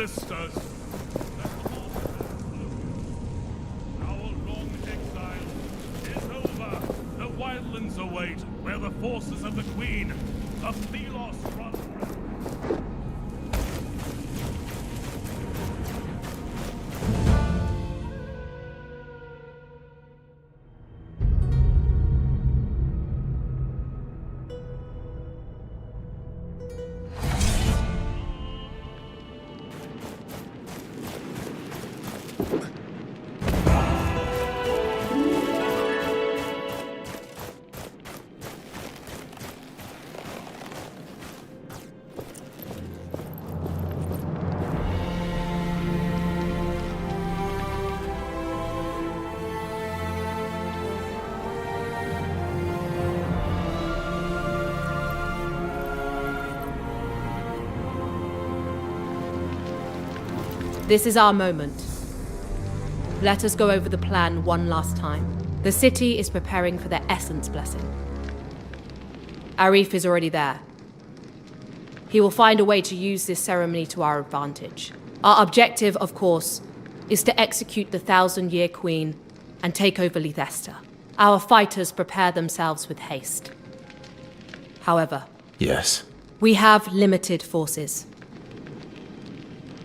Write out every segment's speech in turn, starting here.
sisters. Our long exile is over. The wildlands await, where the forces of the Queen of Thelos run rampant. This is our moment. Let us go over the plan one last time. The city is preparing for their Essence Blessing. Arif is already there. He will find a way to use this ceremony to our advantage. Our objective, of course, is to execute the 1,000-Year Queen and take over Lethesta. Our fighters prepare themselves with haste. However... Yes? We have limited forces.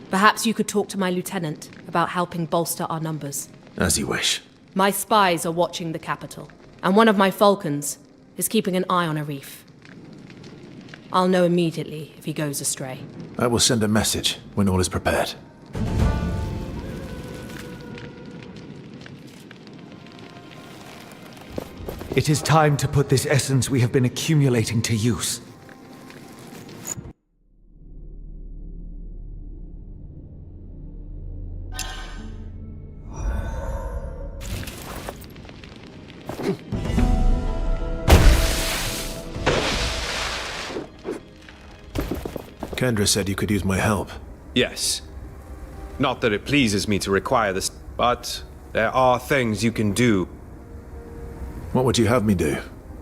Perhaps you could talk to my lieutenant about helping bolster our numbers. As you wish. My spies are watching the capital, and one of my falcons is keeping an eye on Arif. I'll know immediately if he goes astray. I will send a message when all is prepared. It is time to put this essence we have been accumulating to use. Kendra said you could use my help. Yes. Not that it pleases me to require this, but there are things you can do. What would you have me do?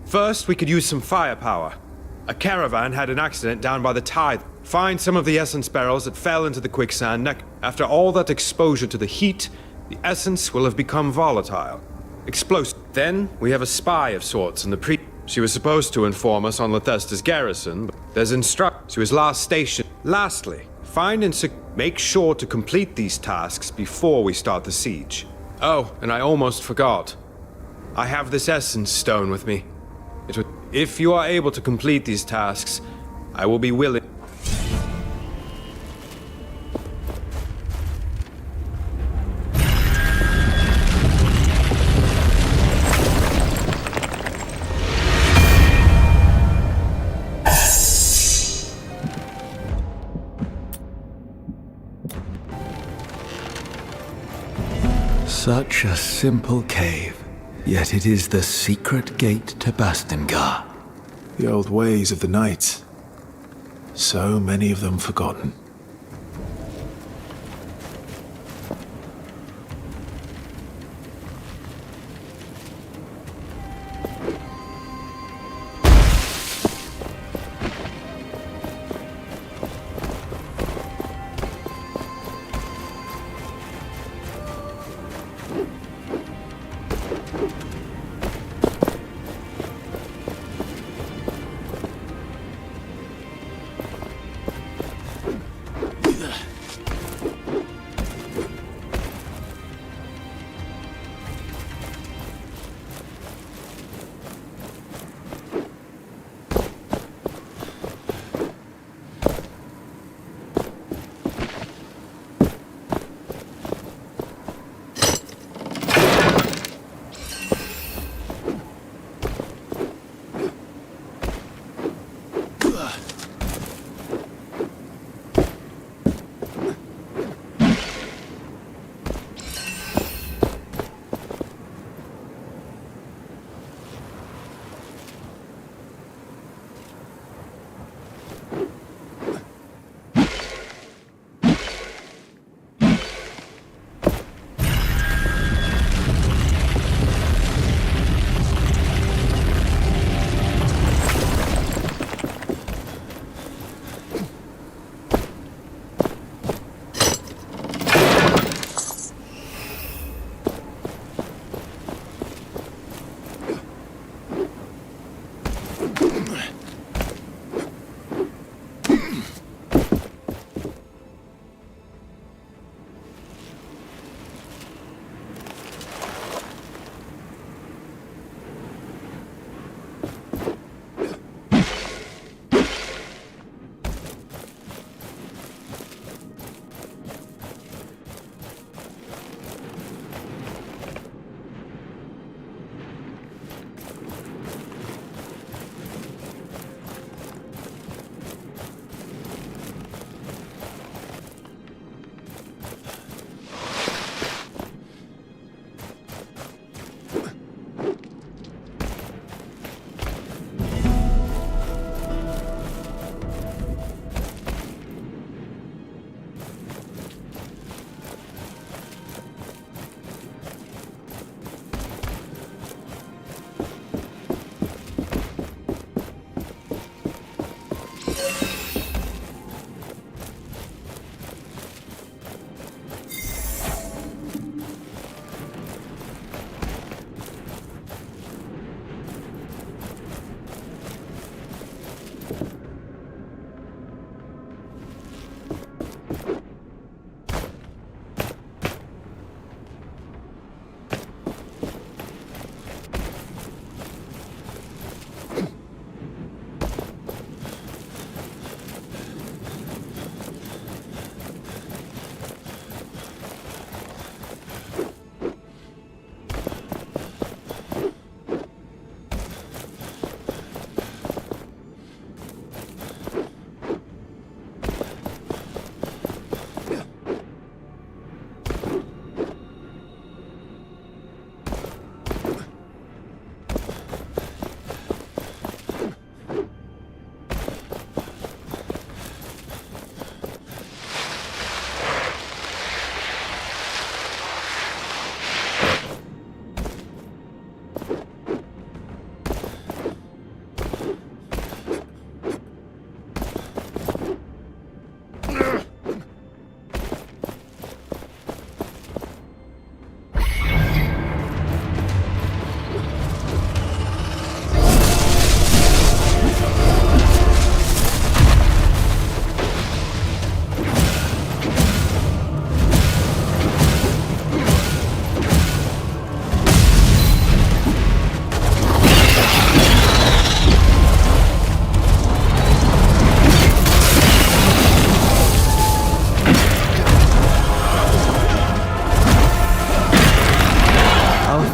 First, we could use some firepower. A caravan had an accident down by the tide. Find some of the essence barrels that fell into the quicksand neck. After all that exposure to the heat, the essence will have become volatile. Explosive. Then, we have a spy of sorts in the She was supposed to inform us on Lethesta's garrison, but there's she was last stationed. Lastly, find and make sure to complete these tasks before we start the siege. Oh, and I almost forgot. I have this essence stone with me. If you are able to complete these tasks, I will be willing. Such a simple cave, yet it is the secret gate to Bastengar. The old ways of the Knights. So many of them forgotten.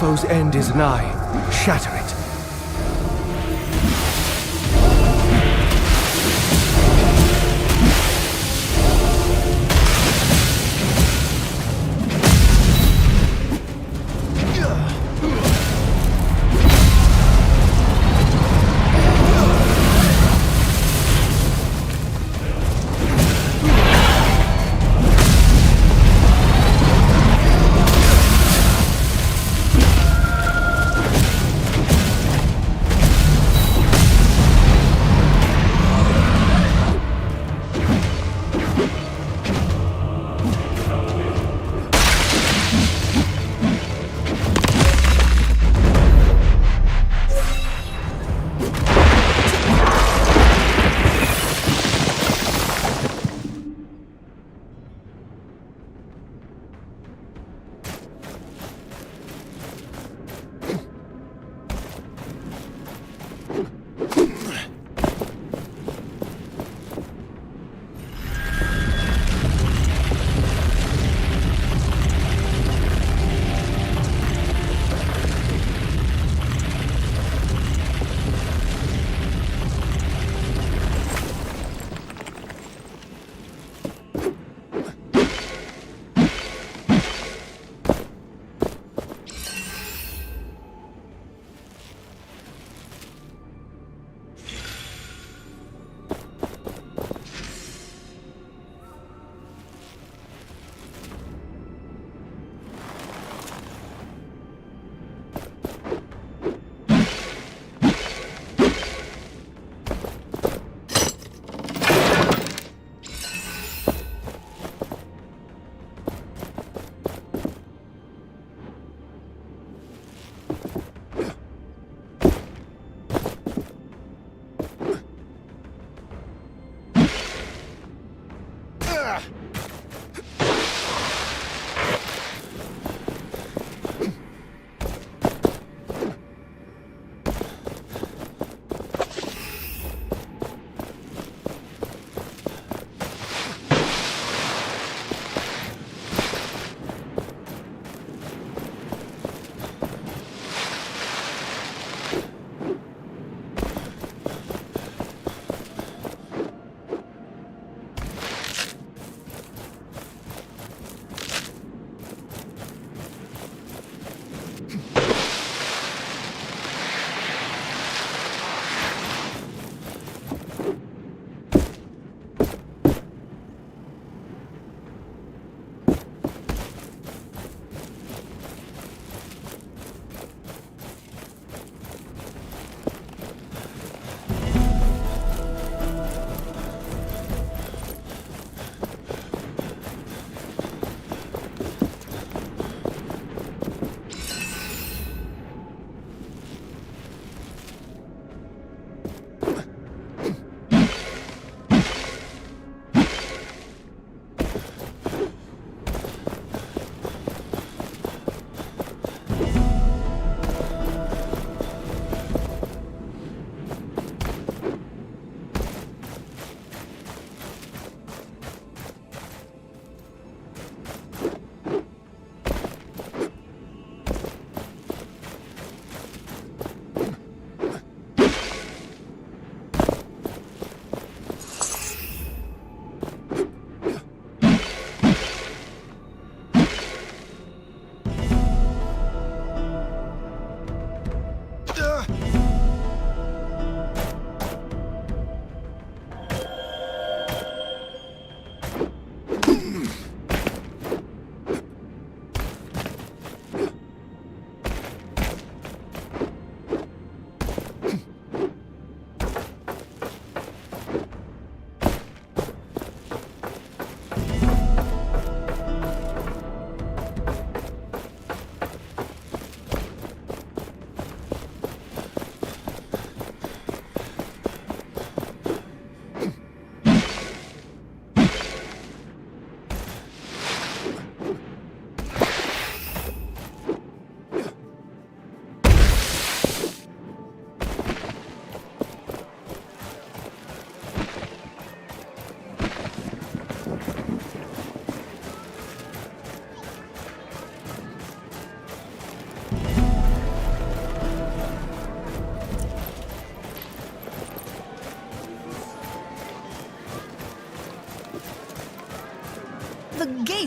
foe's end is nigh. Shatter it.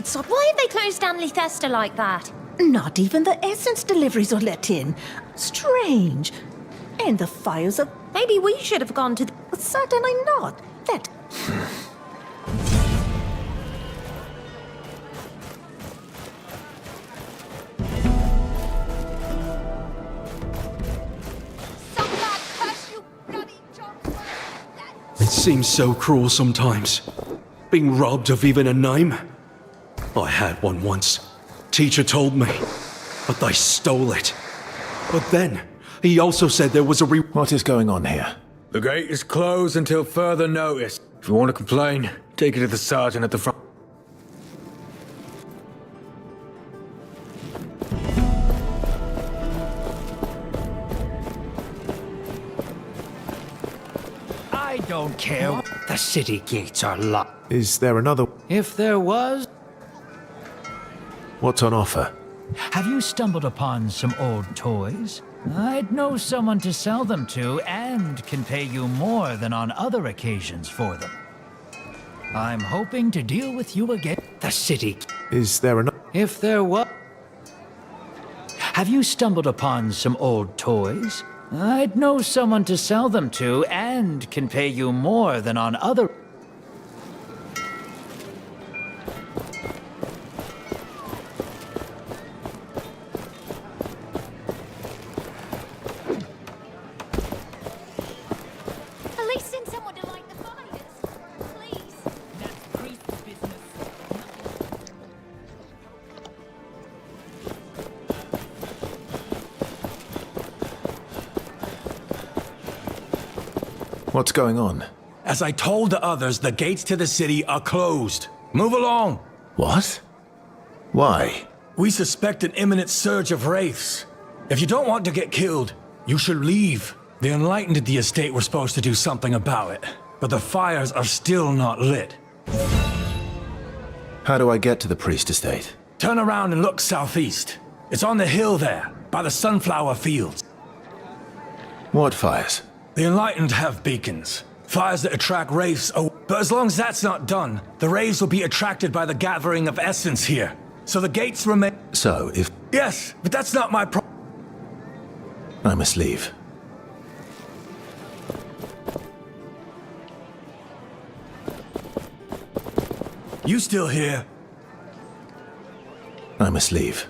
gates are... Why have they closed down Lethester like that? Not even the essence deliveries are let in. Strange. And the fires are... Maybe we should have gone to the... Certainly not. That... It seems so cruel sometimes. Being robbed of even a name. I had one once. Teacher told me. But they stole it. But then, he also said there was a What is going on here? The gate is closed until further notice. If you want to complain, take it to the sergeant at the front. I don't care. The city gates are locked. Is there another? If there was... What's on offer? Have you stumbled upon some old toys? I'd know someone to sell them to and can pay you more than on other occasions for them. I'm hoping to deal with you again. The city... Is there another? If there was... Have you stumbled upon some old toys? I'd know someone to sell them to and can pay you more than on other... At least send someone to light the fires. Please. That's priest's business. What's going on? As I told the others, the gates to the city are closed. Move along. What? Why? We suspect an imminent surge of wraiths. If you don't want to get killed, you should leave. The Enlightened at the estate were supposed to do something about it, but the fires are still not lit. How do I get to the priest estate? Turn around and look southeast. It's on the hill there, by the sunflower fields. What fires? The Enlightened have beacons. Fires that attract wraiths. Oh, but as long as that's not done, the wraiths will be attracted by the gathering of essence here. So the gates remain... So, if Yes, but that's not my problem. I must leave. You still here? I must leave.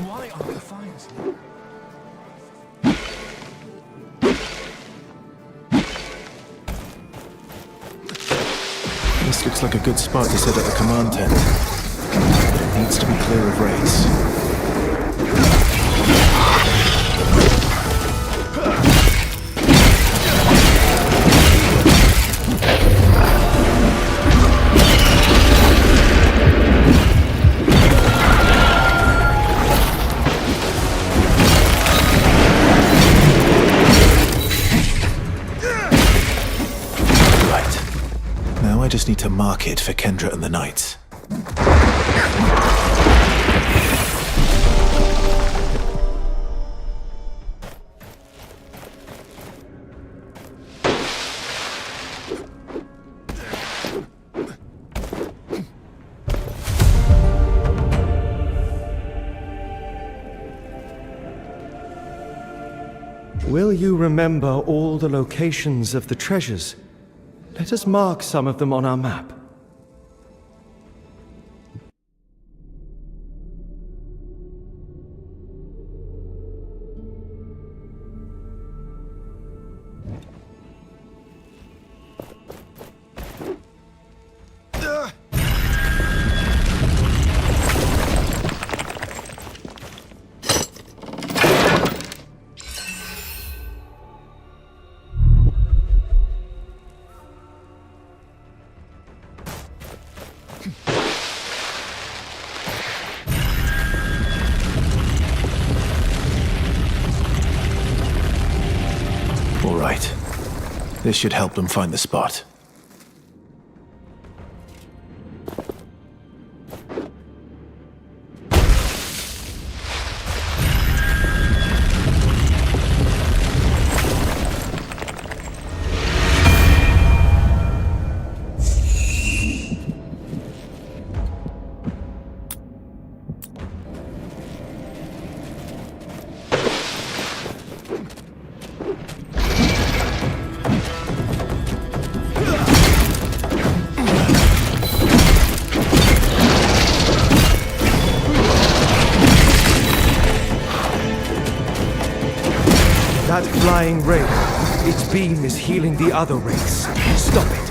Why are the fires? This looks like a good spot to set up the command tent. But it needs to be clear of raids. I just need to mark it for Kendra and the Knights. Will you remember all the locations of the treasures? Let us mark some of them on our map. This should help them find the spot. That flying ray, its beam is healing the other race. Stop it.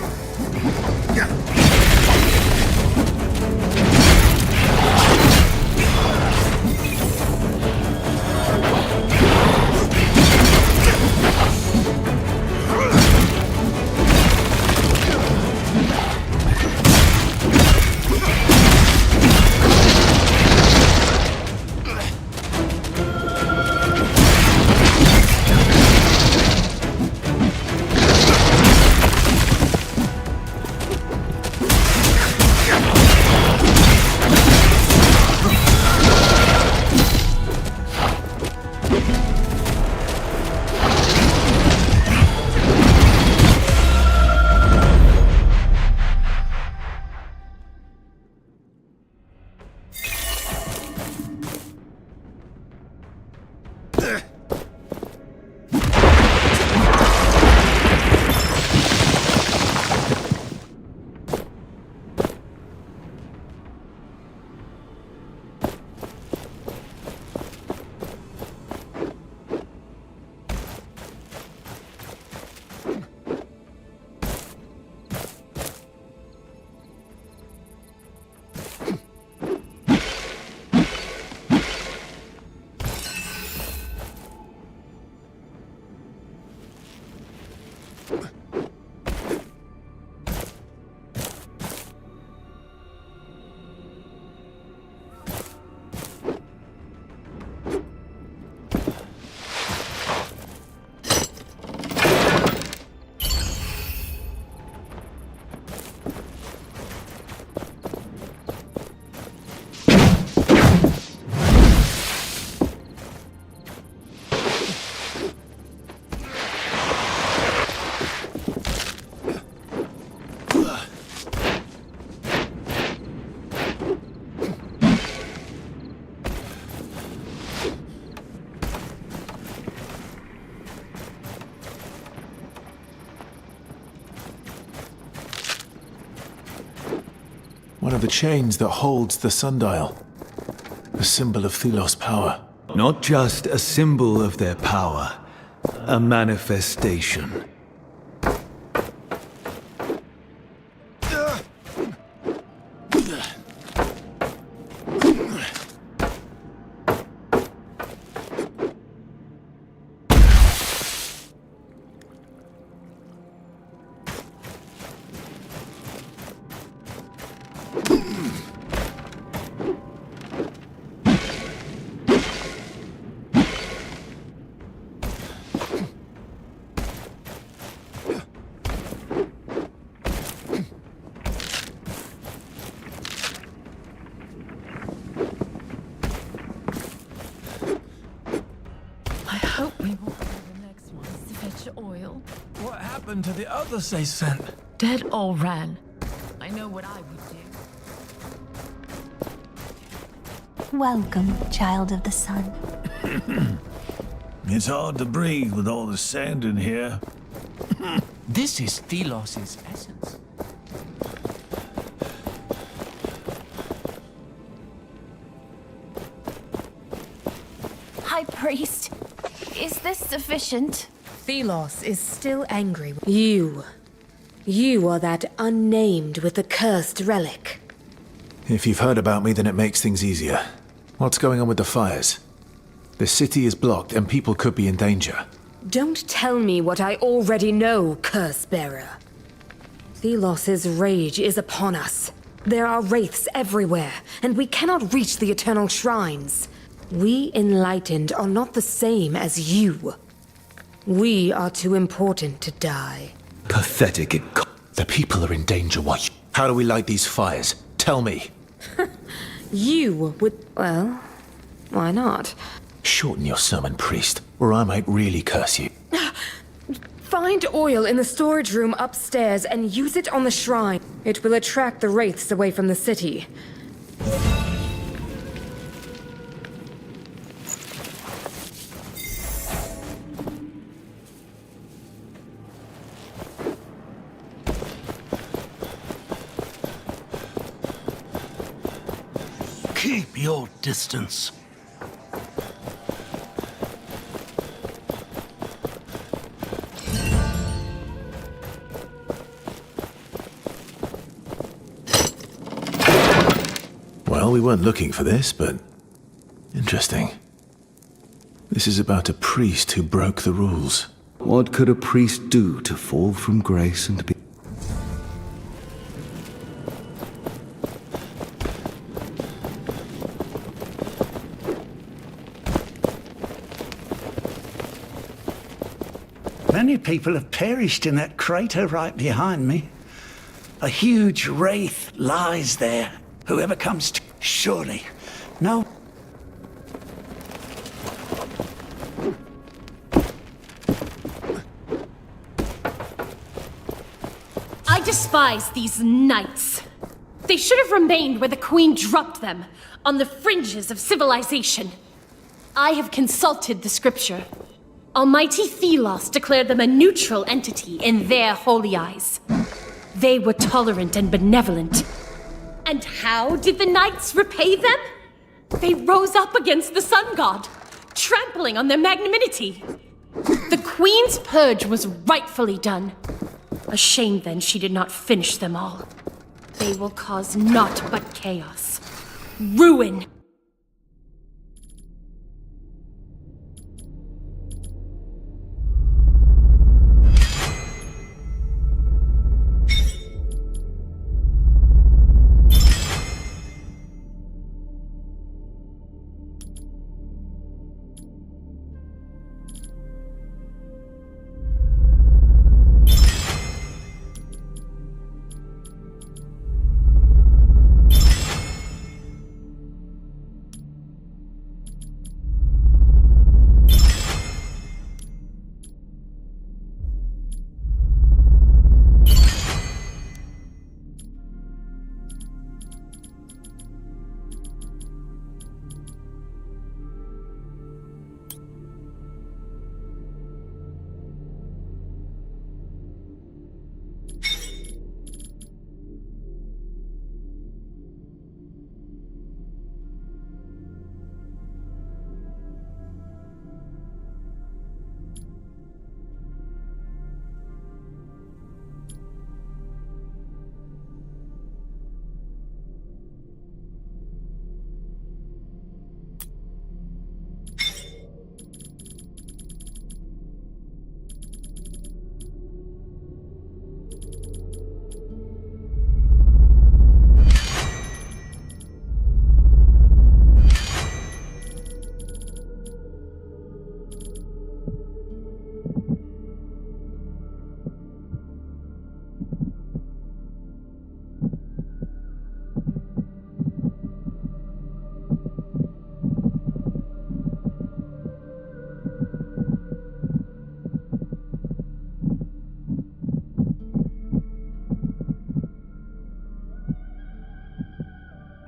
One of the chains that holds the sundial. A symbol of Thelos' power. Not just a symbol of their power, a manifestation. What happened to the others they sent? Dead or ran. I know what I would do. Welcome, child of the sun. It's hard to breathe with all the sand in here. This is Thelos' essence. High Priest, is this sufficient? Thelos is still angry. You are that unnamed with the cursed relic. If you've heard about me, then it makes things easier. What's going on with the fires? The city is blocked and people could be in danger. Don't tell me what I already know, Curse-bearer. Thelos' rage is upon us. There are wraiths everywhere, and we cannot reach the Eternal Shrines. We Enlightened are not the same as you. We are too important to die. Pathetic The people are in danger. What? How do we light these fires? Tell me. You would... Well, why not? Shorten your sermon, priest, or I might really curse you. Find oil in the storage room upstairs and use it on the shrine. It will attract the wraiths away from the city. Keep your distance. Well, we weren't looking for this, but interesting. This is about a priest who broke the rules. What could a priest do to fall from grace and be... Many people have perished in that crater right behind me. A huge wraith lies there. Whoever comes to... Surely. No. I despise these knights. They should have remained where the Queen dropped them, on the fringes of civilization. I have consulted the scripture. Almighty Thelos declared them a neutral entity in their holy eyes. They were tolerant and benevolent. And how did the knights repay them? They rose up against the sun god, trampling on their magnanimity. The Queen's purge was rightfully done. A shame then she did not finish them all. They will cause naught but chaos. Ruin.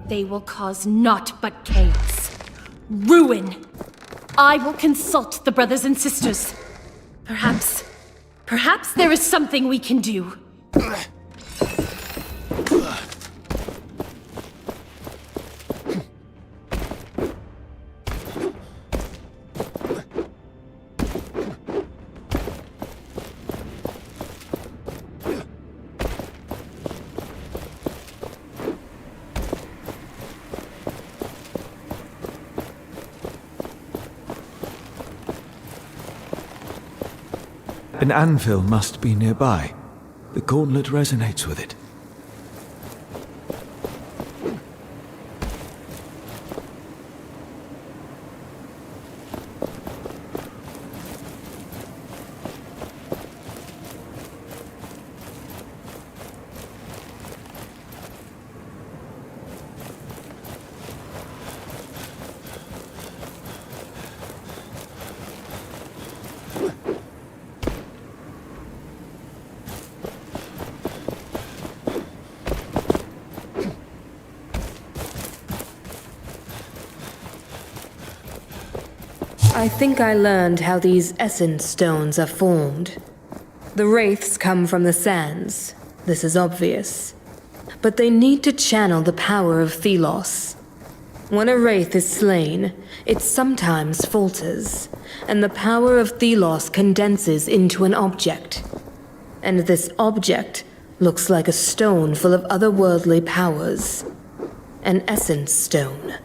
They will cause naught but chaos. Ruin. I will consult the brothers and sisters. Perhaps there is something we can do. An anvil must be nearby. The gauntlet resonates with it. I think I learned how these essence stones are formed. The wraiths come from the sands. This is obvious. But they need to channel the power of Thelos. When a wraith is slain, it sometimes falters, and the power of Thelos condenses into an object. And this object looks like a stone full of otherworldly powers. An essence stone.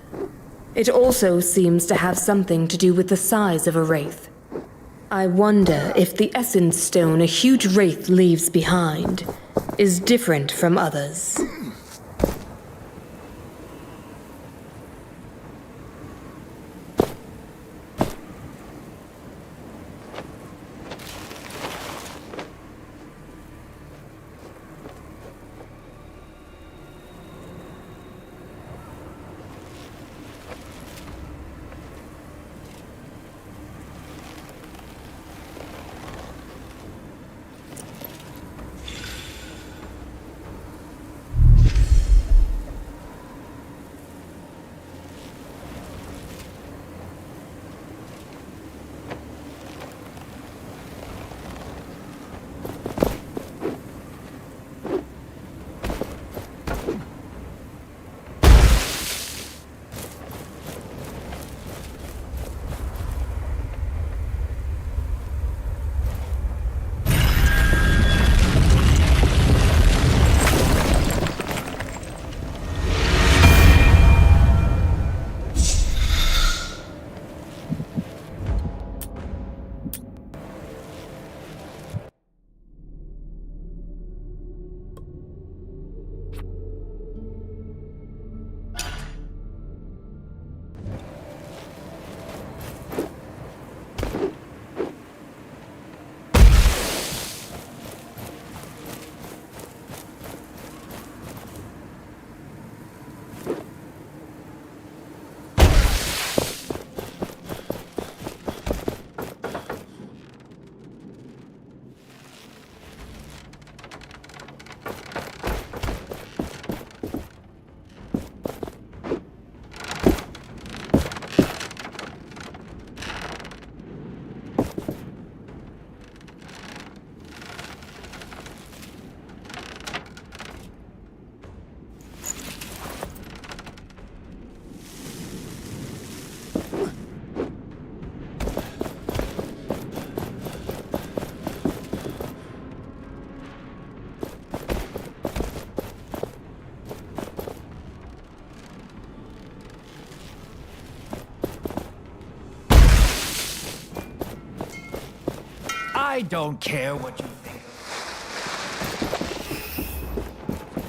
It also seems to have something to do with the size of a wraith. I wonder if the essence stone a huge wraith leaves behind is different from others. I don't care what you think.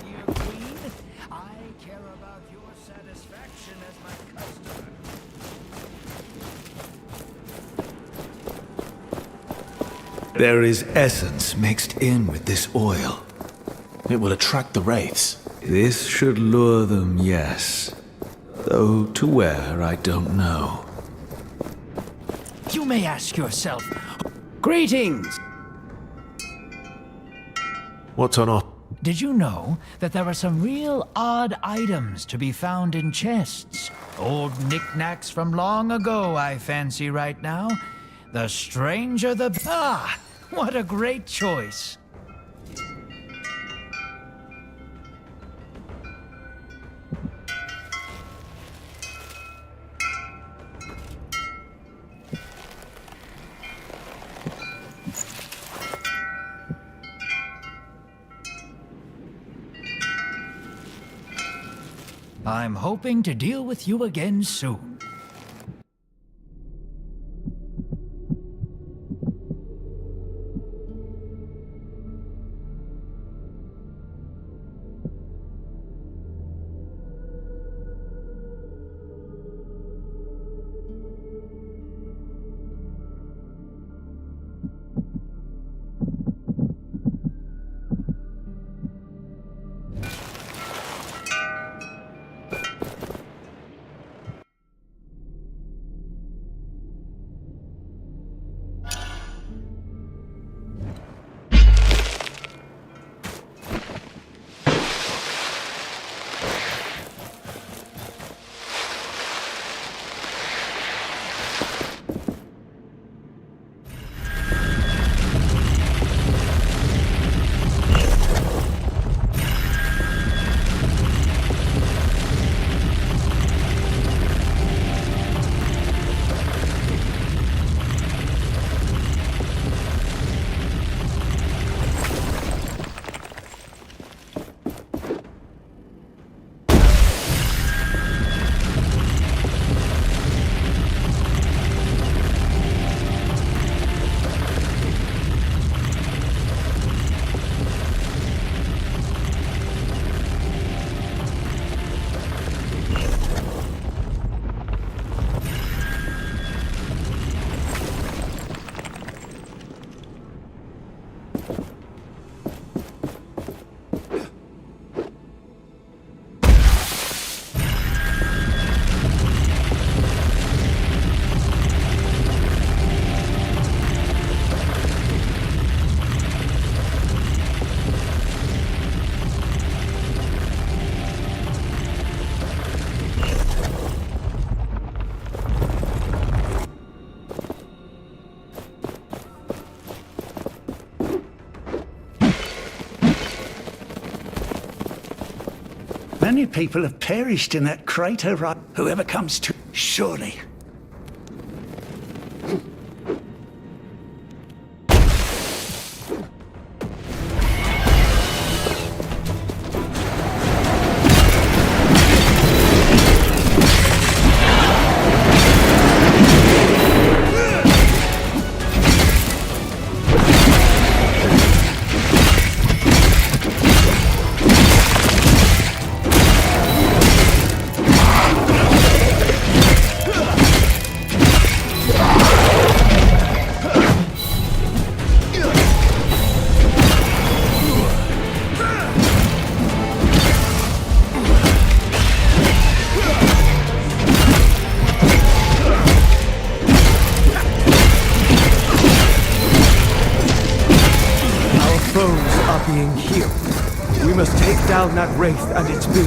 Dear Queen, I care about your satisfaction as my customer. There is essence mixed in with this oil. It will attract the wraiths. This should lure them, yes. Though to where, I don't know. You may ask yourself, greetings! What's on offer? Did you know that there are some real odd items to be found in chests? Old knickknacks from long ago, I fancy right now. The stranger the... Ah! What a great choice! I'm hoping to deal with you again soon. Many people have perished in that crater, right? Whoever comes to... Surely. Being healed. We must take down that wraith and its being.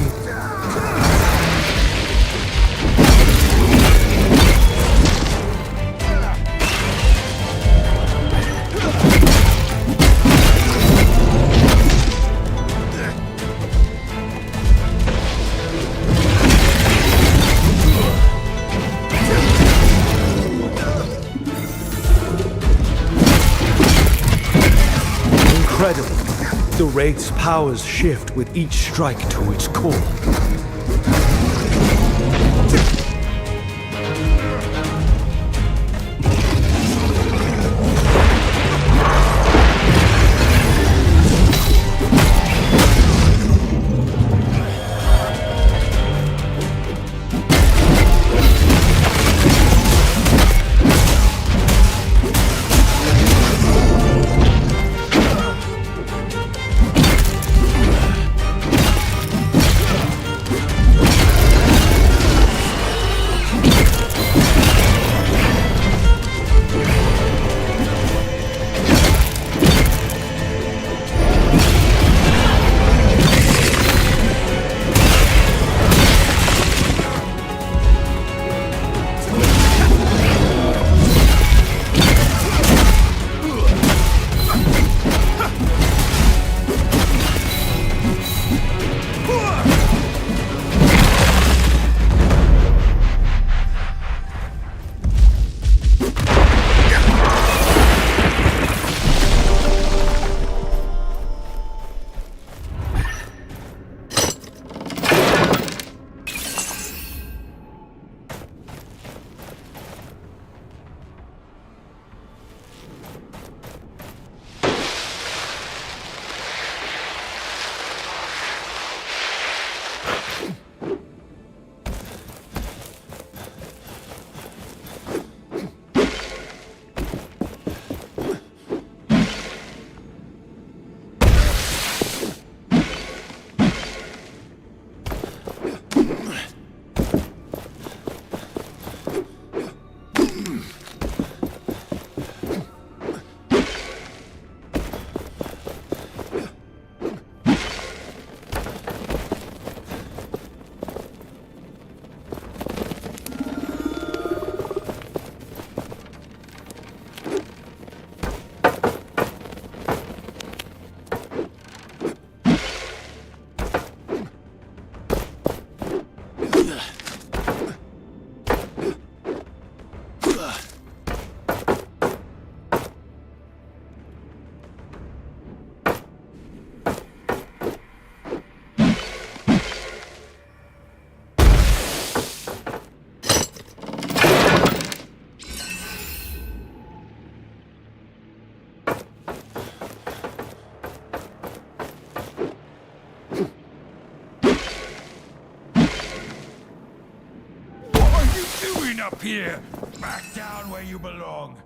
Incredible. The Wraith's powers shift with each strike to its core. Up here! Back down where you belong!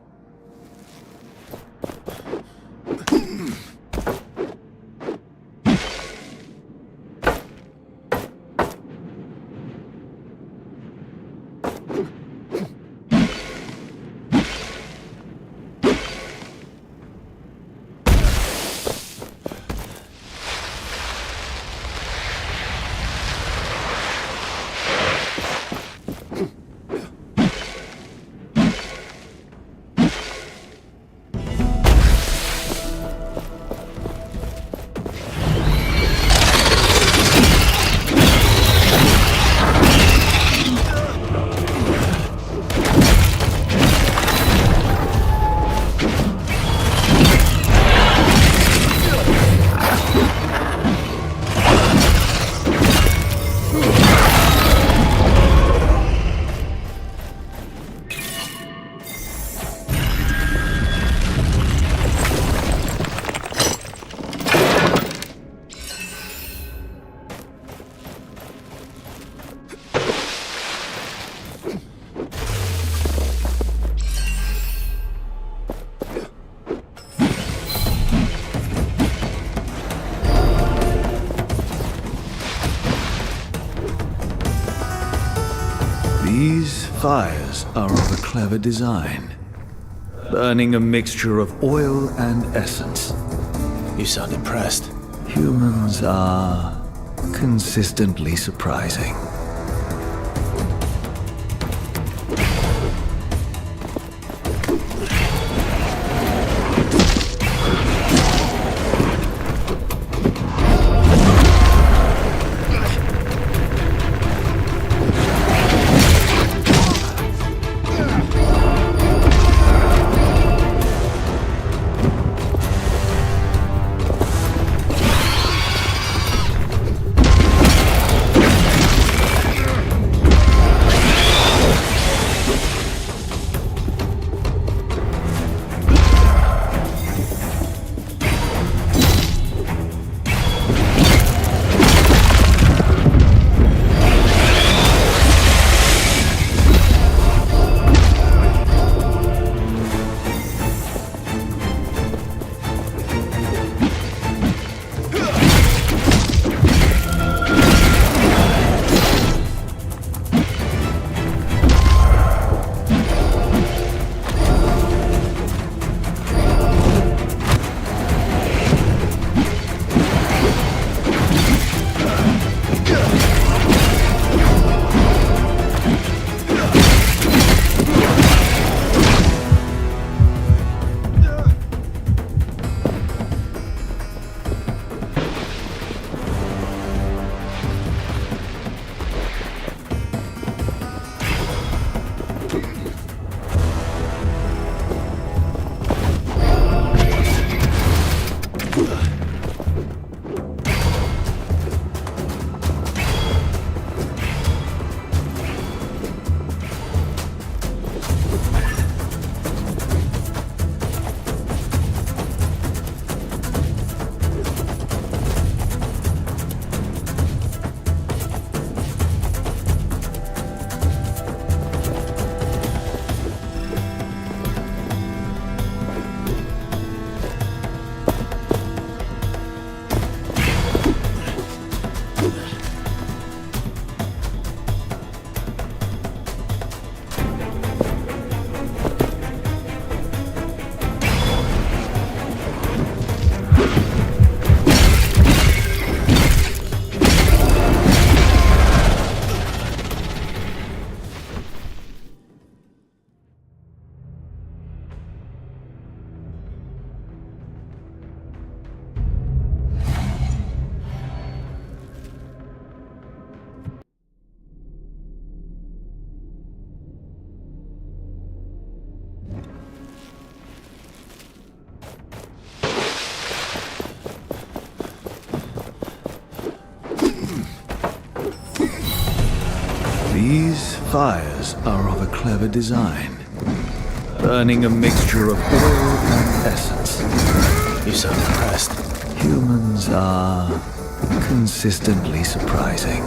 These fires are of a clever design, burning a mixture of oil and essence. You sound impressed. Humans are consistently surprising. These fires are of a clever design, burning a mixture of oil and essence. You sound impressed. Humans are consistently surprising.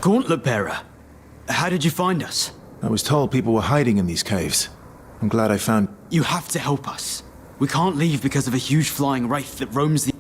Gauntlet Bearer. How did you find us? I was told people were hiding in these caves. I'm glad I found... You have to help us. We can't leave because of a huge flying wraith that roams the...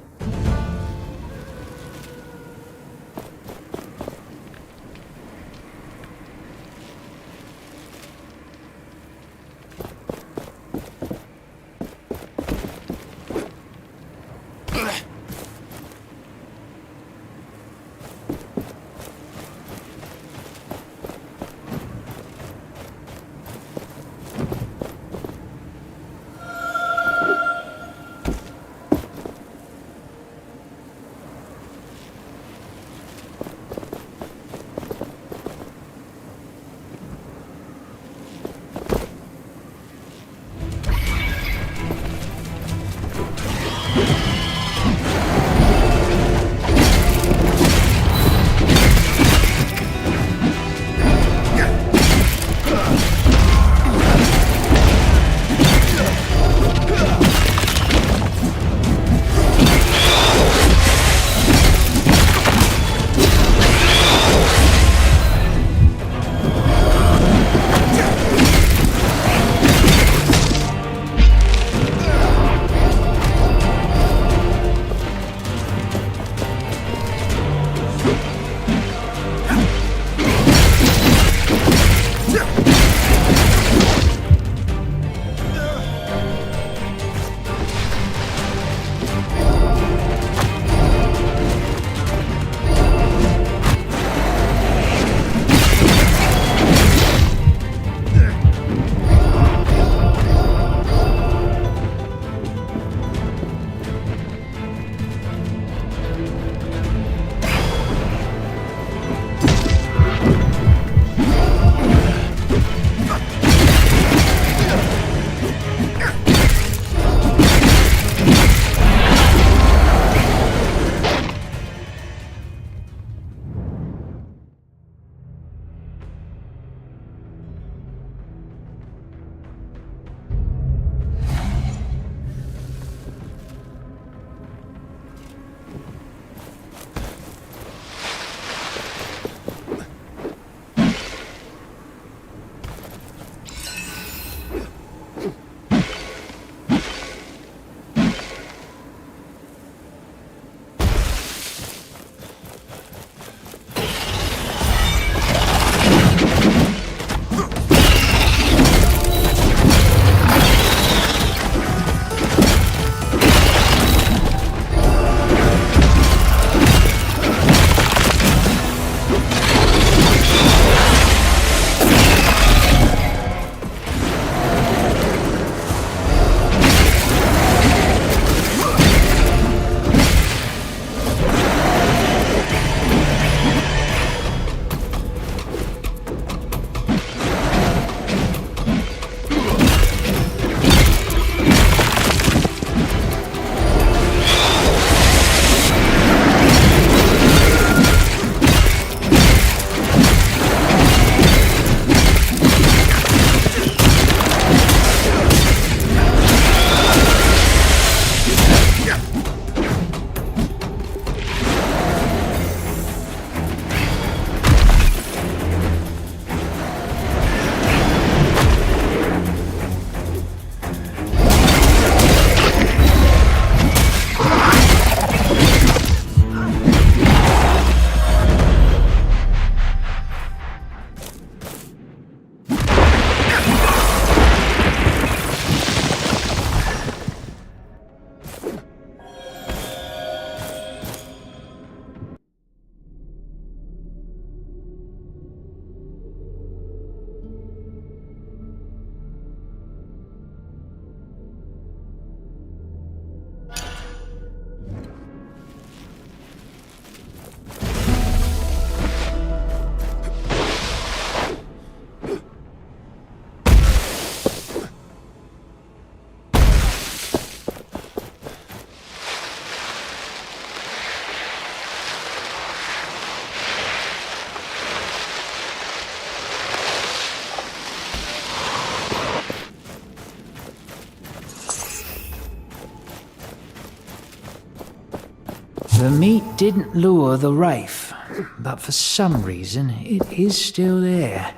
The meat didn't lure the Wraith. but for some reason it is still there.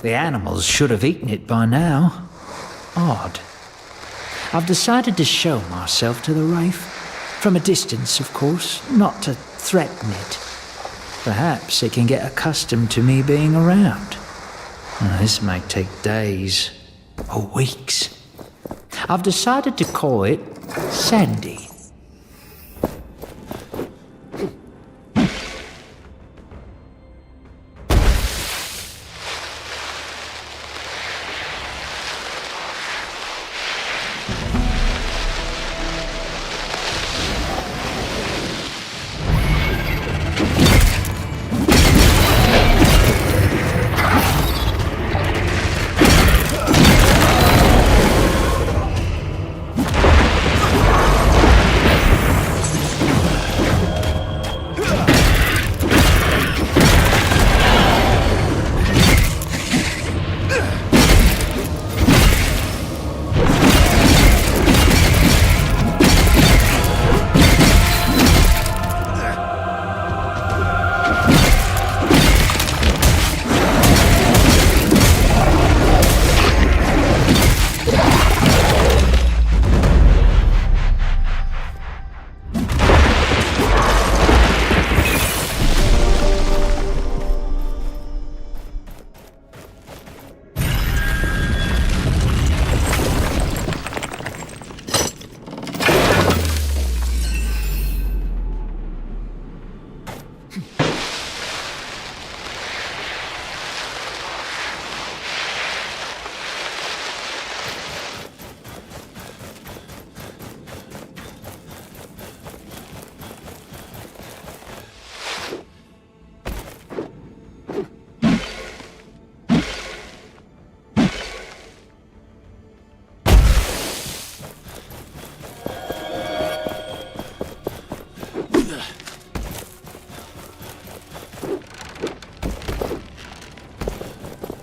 The animals should have eaten it by now. Odd. I've decided to show myself to the Wraith. From a distance, of course, not to threaten it. Perhaps it can get accustomed to me being around. This may take days or weeks. I've decided to call it Sandy.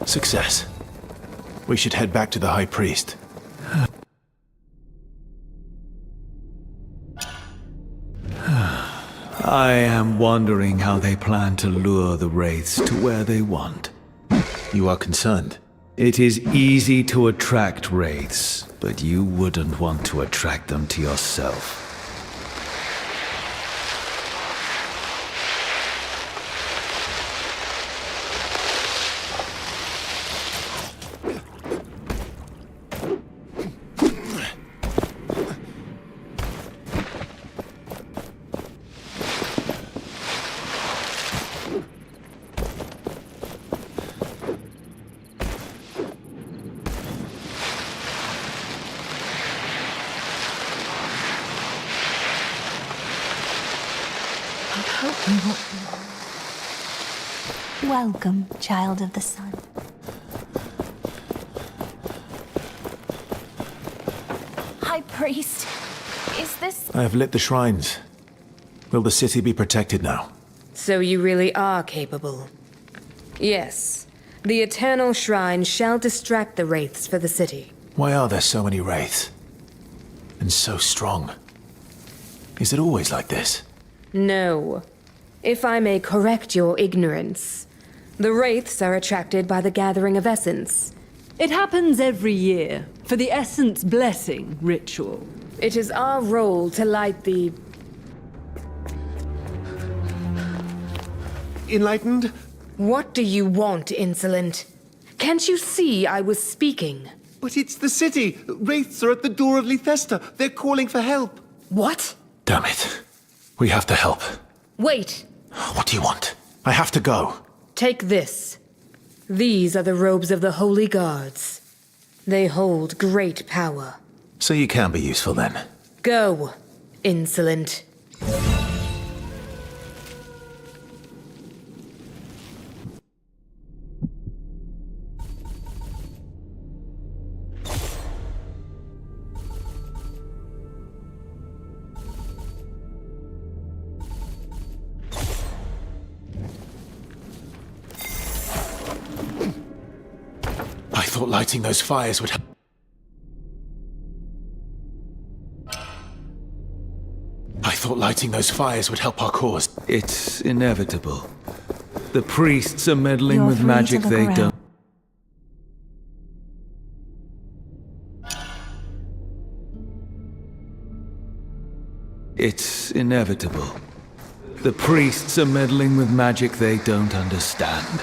Success. We should head back to the High Priest. I am wondering how they plan to lure the Wraiths to where they want. You are concerned? It is easy to attract Wraiths, but you wouldn't want to attract them to yourself. Welcome, child of the sun. High Priest, is this... I have lit the shrines. Will the city be protected now? So you really are capable. Yes, the Eternal Shrine shall distract the Wraiths for the city. Why are there so many Wraiths? And so strong? Is it always like this? No. If I may correct your ignorance, the Wraiths are attracted by the gathering of essence. It happens every year, for the Essence Blessing ritual. It is our role to light the... Enlightened? What do you want, insolent? Can't you see I was speaking? But it's the city! Wraiths are at the door of Lithesta. They're calling for help. What? Damn it. We have to help. Wait. What do you want? I have to go. Take this. These are the robes of the Holy Guards. They hold great power. So you can be useful then. Go, insolent. I thought lighting those fires would help. I thought lighting those fires would help our cause. It's inevitable. The priests are meddling You're with free magic to look they around. don't. It's inevitable. The priests are meddling with magic they don't understand.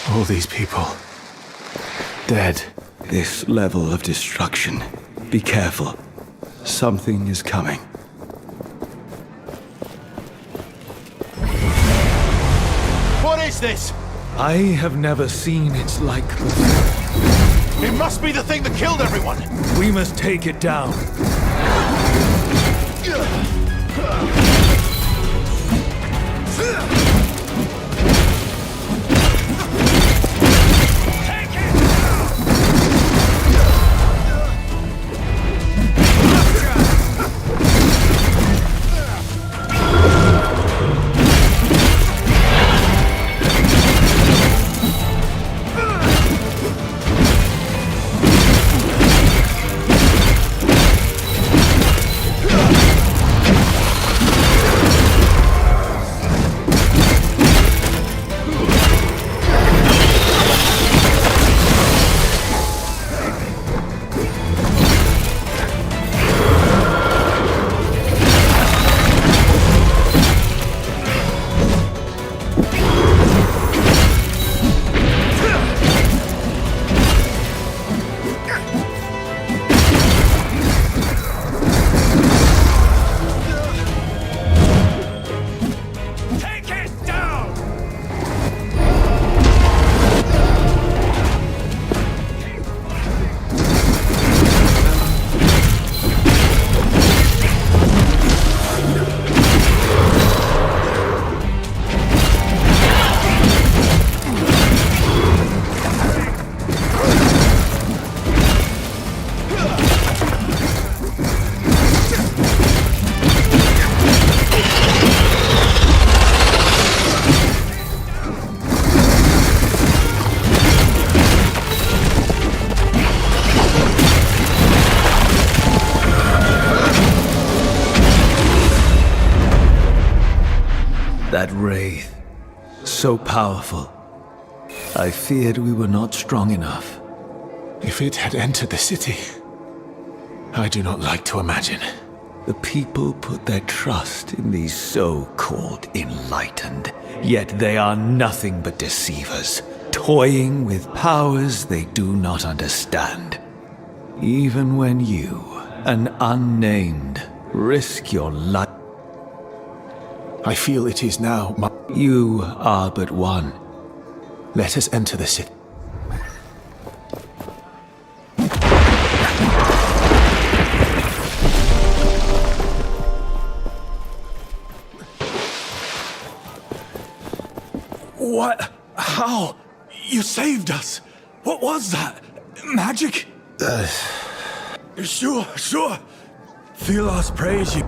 All these people. Dead. This level of destruction. Be careful. Something is coming. What is this? I have never seen its like before. It must be the thing that killed everyone! We must take it down. That wraith. So powerful. I feared we were not strong enough. If it had entered the city, I do not like to imagine. The people put their trust in these so-called enlightened, yet they are nothing but deceivers, toying with powers they do not understand. Even when you, an unnamed, risk your life. I feel it is now my... You are but one. Let us enter the city. What? How? You saved us. What was that? Magic? Sure. Thelos praise you.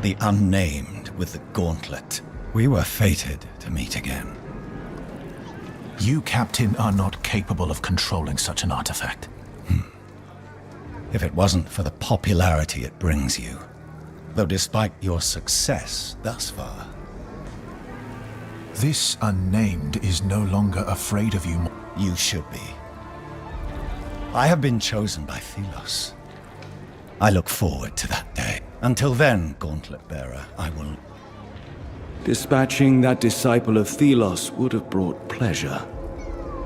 The unnamed with the gauntlet. We were fated to meet again. You, Captain, are not capable of controlling such an artifact. If it wasn't for the popularity it brings you. Though despite your success thus far. This unnamed is no longer afraid of you. You should be. I have been chosen by Thelos. I look forward to that day. Until then, Gauntlet Bearer, I will... Dispatching that disciple of Thelos would have brought pleasure.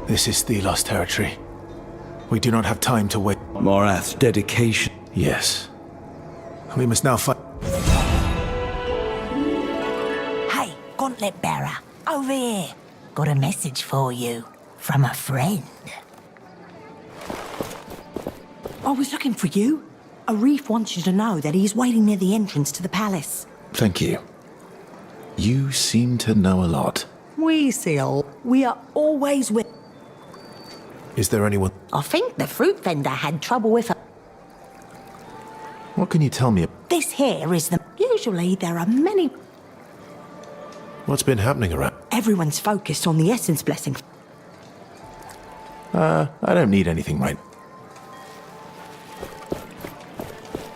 This is Thelos territory. We do not have time to wait. Morath's dedication. Yes. We must now fight. gauntlet bearer. Over here. Got a message for you. From a friend. I was looking for you. Arif wants you to know that he's waiting near the entrance to the palace. Thank you. You seem to know a lot. We seal. We are always with... Is there anyone... I think the fruit vendor had trouble with her. What can you tell me? This here is the... Usually there are many... What's been happening around? Everyone's focused on the Essence Blessing. I don't need anything right.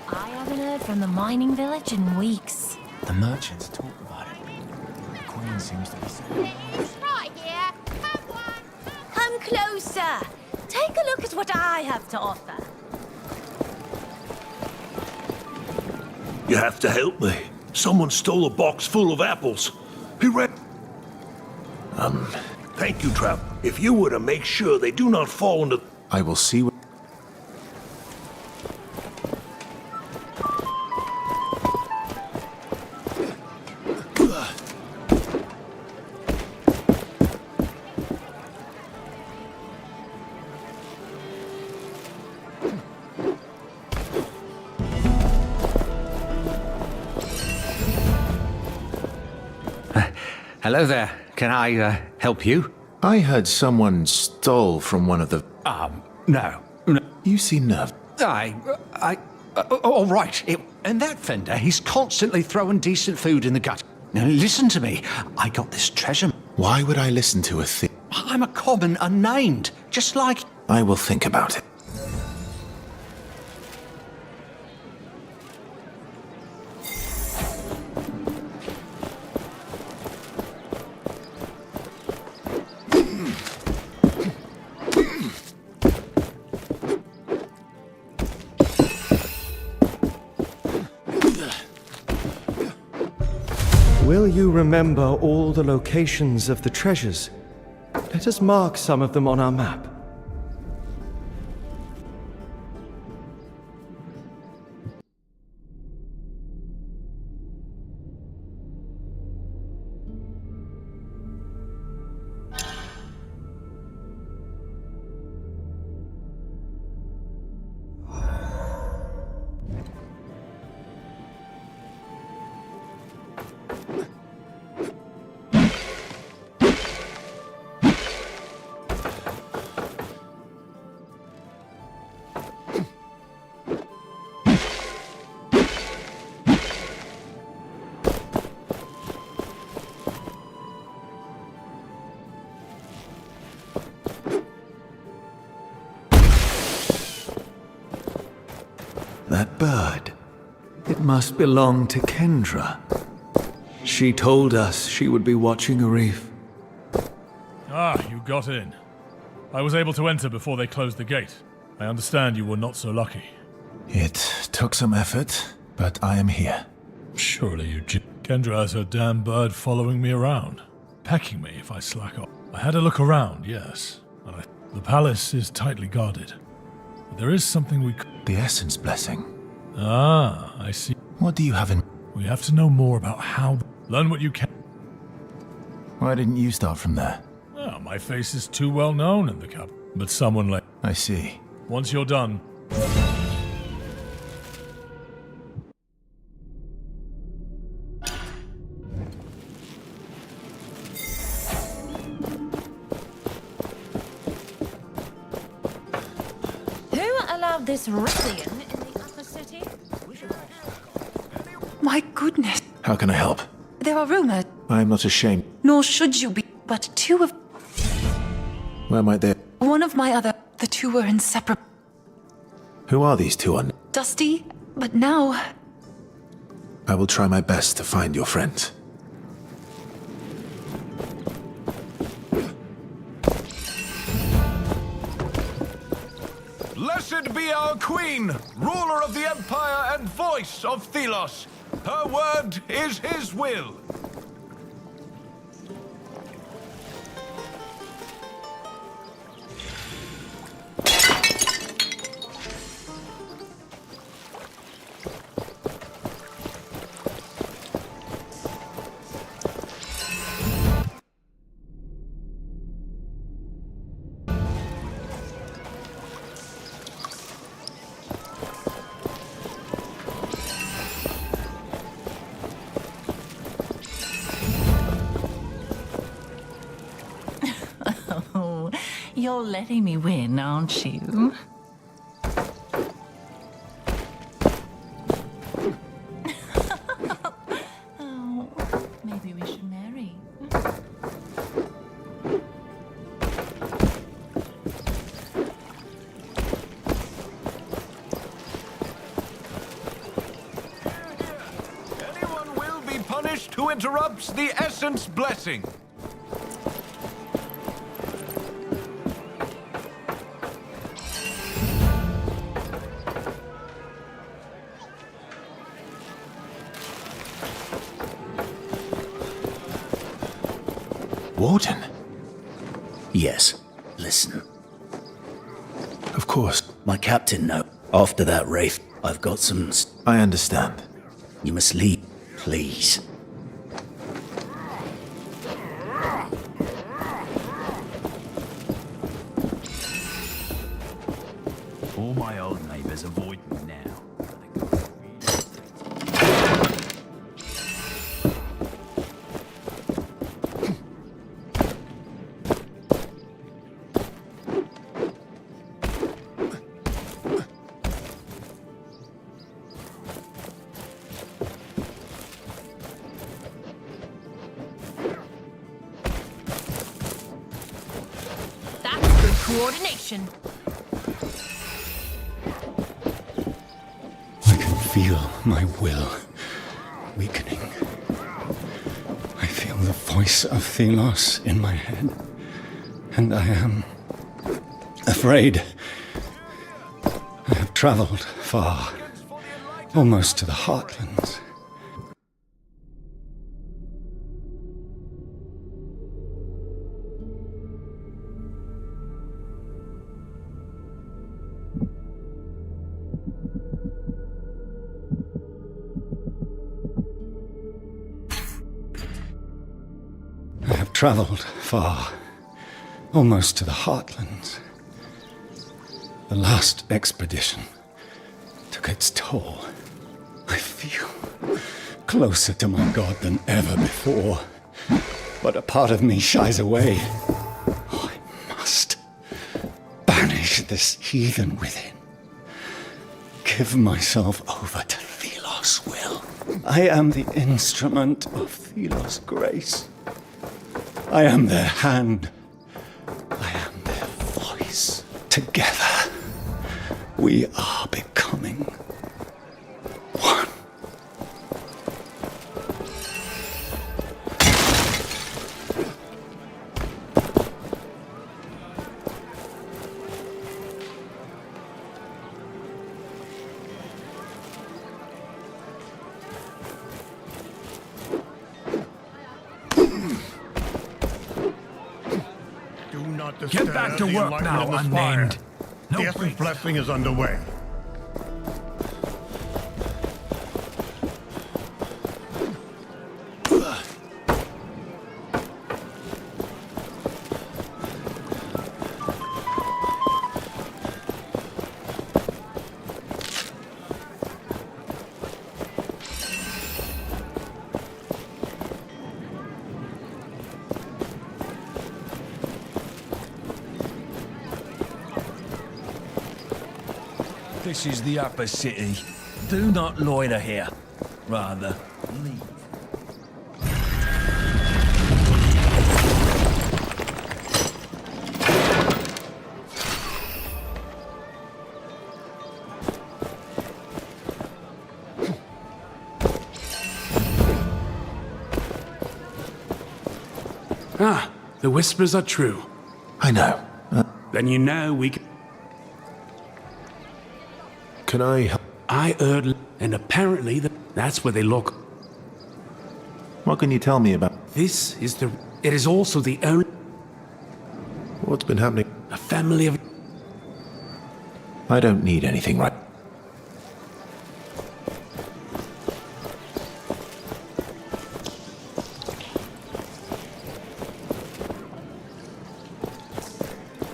I haven't heard from the mining village in weeks. The merchants talk about it. The Queen seems to be saying... Right here. Come closer. Take a look at what I have to offer. You have to help me. Someone stole a box full of apples. He ran... Thank you, Trap. If you were to make sure they do not fall into... I will see what... Hello there. Can I help you? I heard someone stole from one of the... No. You seem nervous. All right. And that vendor, he's constantly throwing decent food in the gut. Now listen to me. I got this treasure. Why would I listen to a thing? I'm a common unnamed, just like... I will think about it. Will you remember all the locations of the treasures? Let us mark some of them on our map. That bird. It must belong to Kendra. She told us she would be watching Arif. Ah, you got in. I was able to enter before they closed the gate. I understand you were not so lucky. It took some effort, but I am here. Surely you... Kendra has her damn bird following me around, pecking me if I slack off. I had a look around, yes. The palace is tightly guarded. But there is something we could... The Essence Blessing. Ah, I see. What do you have in... We have to know more about how... Learn what you can. Why didn't you start from there? Well, my face is too well known in the cap. But someone like... I see. Once you're done... This Rithian in the upper city? My goodness. How can I help? There are rumors. I am not ashamed. Nor should you be. But two of... Where might they... One of my other... The two were inseparable. Who are these two on... Dusty, but now... I will try my best to find your friends. Blessed be our queen, ruler of the empire and voice of Thelos. Her word is his will. You're letting me win, aren't you? Oh, maybe we should marry. Anyone will be punished who interrupts the Essence blessing. Warden? Yes, listen. Of course. My captain knows. After that, Wraith, I've got some... I understand. You must leave, please. All my old neighbors avoid me now. That's good coordination. I can feel my will weakening. I feel the voice of Thelos in my head, and I am afraid. I have traveled far, almost to the Heartlands. I have traveled far, almost to the Heartlands. The last expedition took its toll. I feel closer to my god than ever before, but a part of me shies away. Oh, I must banish this heathen within. Give myself over to Thelos' will. I am the instrument of Thelos' grace. I am their hand. I am their voice. Together, we are becoming one. Get back to work now, unnamed. No the Essence blessing is underway. This is the upper city. Do not loiter here. Rather, leave. Ah, the whispers are true. I know. Then you know we can... Can I... I heard... And apparently that's where they look. What can you tell me about... This is the... It is also the only... What's been happening? A family of... I don't need anything right...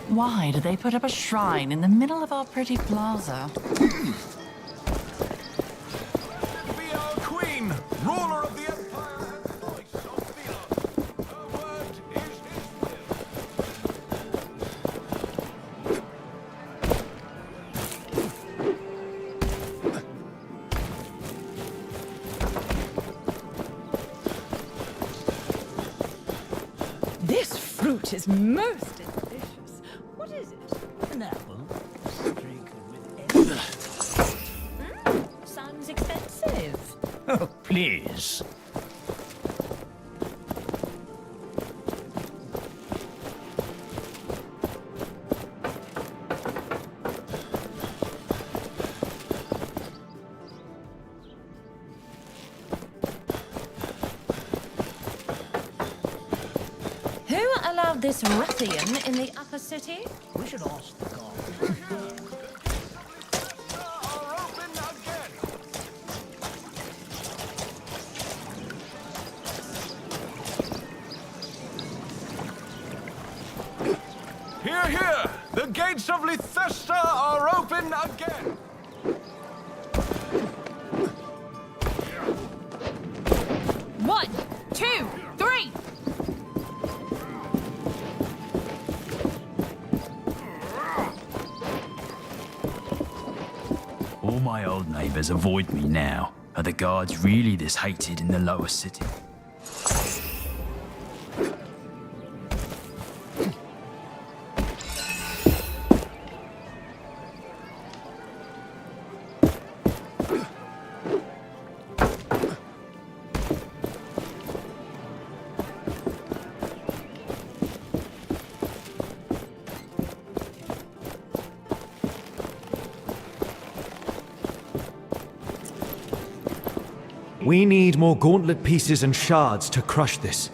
Why did they put up a shrine in the middle of our pretty plaza? Be our queen, ruler of the empire and voice of Thelos. Her word is his will. fruit is most delicious. What is it? An apple? Sounds expensive. Oh, please. Who allowed this ruffian in the upper city? We should ask the god. Hear, hear! The gates of Lithesta are open again! One, two, three! All my old neighbours avoid me now. Are the guards really this hated in the lower city? We need more gauntlet pieces and shards to crush this.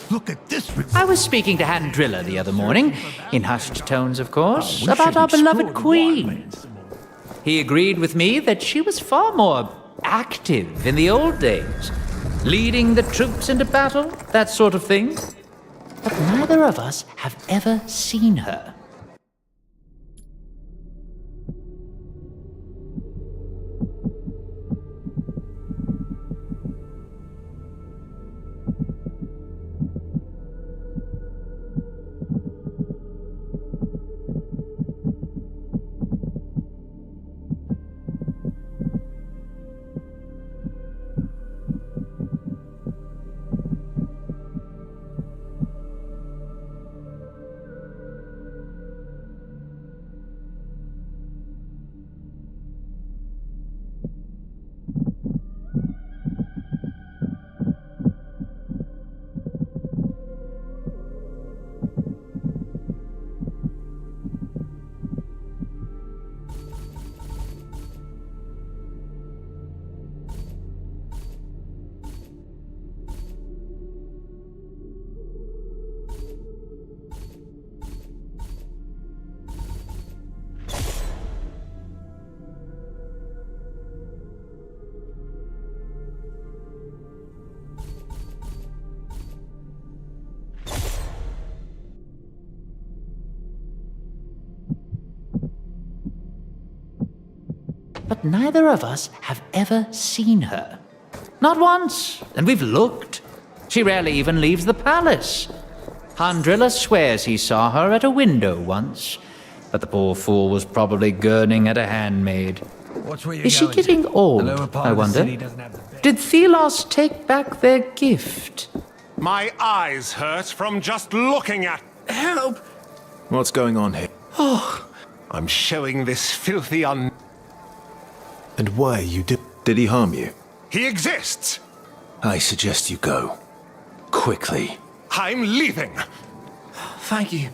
Look at this. I was speaking to Handrilla the other morning, in hushed tones, of course, about our beloved queen. He agreed with me that she was far more active in the old days, leading the troops into battle, that sort of thing. But neither of us have ever seen her. But neither of us have ever seen her. Not once, and we've looked. She rarely even leaves the palace. Handrilla swears he saw her at a window once, but the poor fool was probably gurning at a handmaid. Is she getting old, I wonder? Did Thelos take back their gift? My eyes hurt from just looking at... Help! What's going on here? Oh, I'm showing this filthy And why you did he harm you? He exists! I suggest you go. Quickly. I'm leaving! Thank you.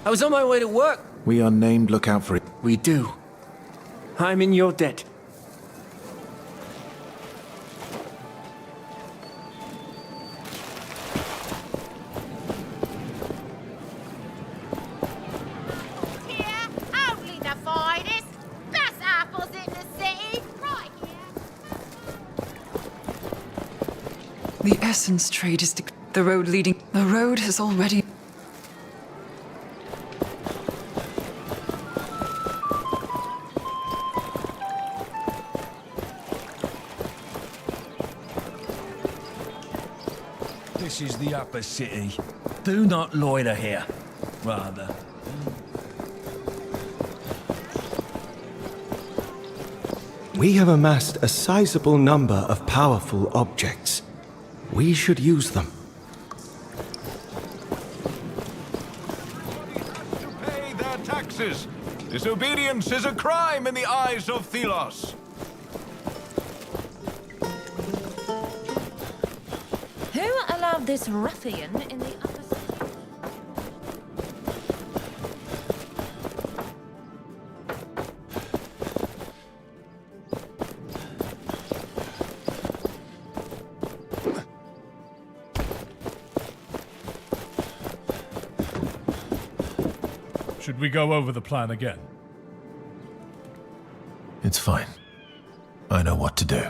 I was on my way to work. We are named look out for it. We do. I'm in your debt. Here, only the finest. Best apples in the city. Right here. The essence trade is the road leading. The road has already. This is the upper city. Do not loiter here. Rather. We have amassed a sizable number of powerful objects. We should use them. Pay their taxes. Disobedience is a crime in the eyes of Thelos. Who allowed this ruffian in the upper city? Should we go over the plan again? It's fine. I know what to do.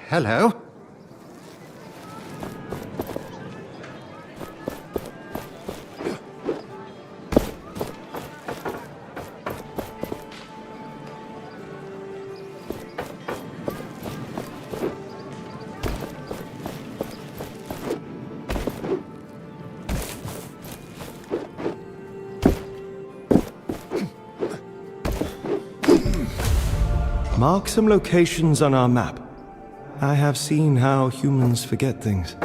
Hello? Mark some locations on our map. I have seen how humans forget things.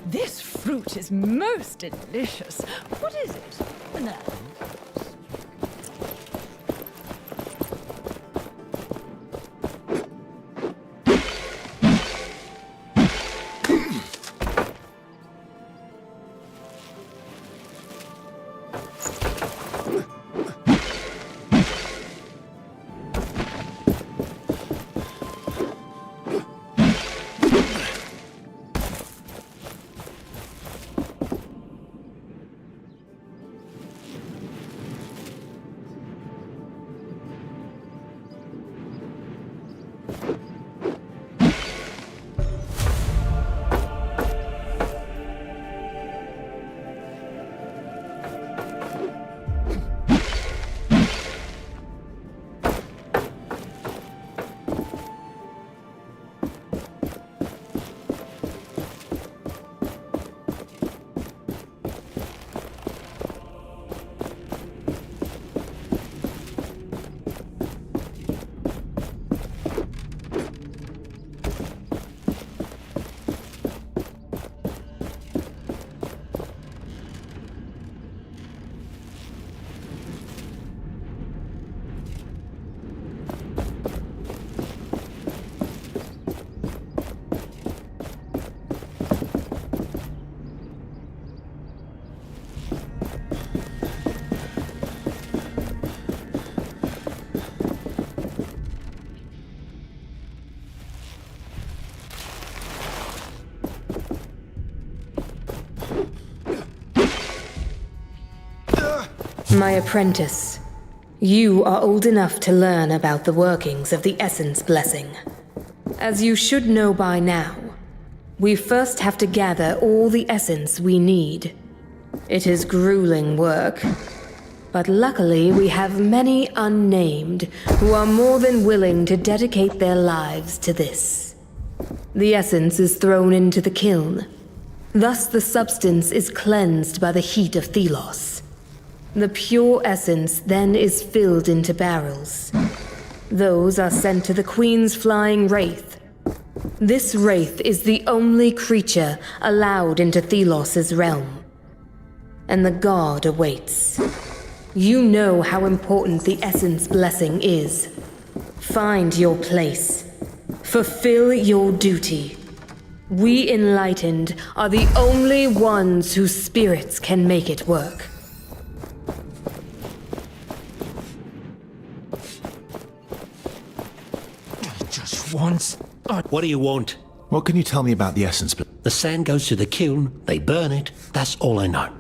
This fruit is most delicious. What is it? No. My apprentice, you are old enough to learn about the workings of the Essence Blessing. As you should know by now, we first have to gather all the essence we need. It is grueling work, but luckily we have many unnamed who are more than willing to dedicate their lives to this. The essence is thrown into the kiln. Thus the substance is cleansed by the heat of Thelos. The pure essence then is filled into barrels. Those are sent to the Queen's flying wraith. This wraith is the only creature allowed into Thelos' realm. And the god awaits. You know how important the Essence Blessing is. Find your place. Fulfill your duty. We Enlightened are the only ones whose spirits can make it work. Just once. What do you want? What can you tell me about the Essence? The sand goes to the kiln, they burn it. That's all I know.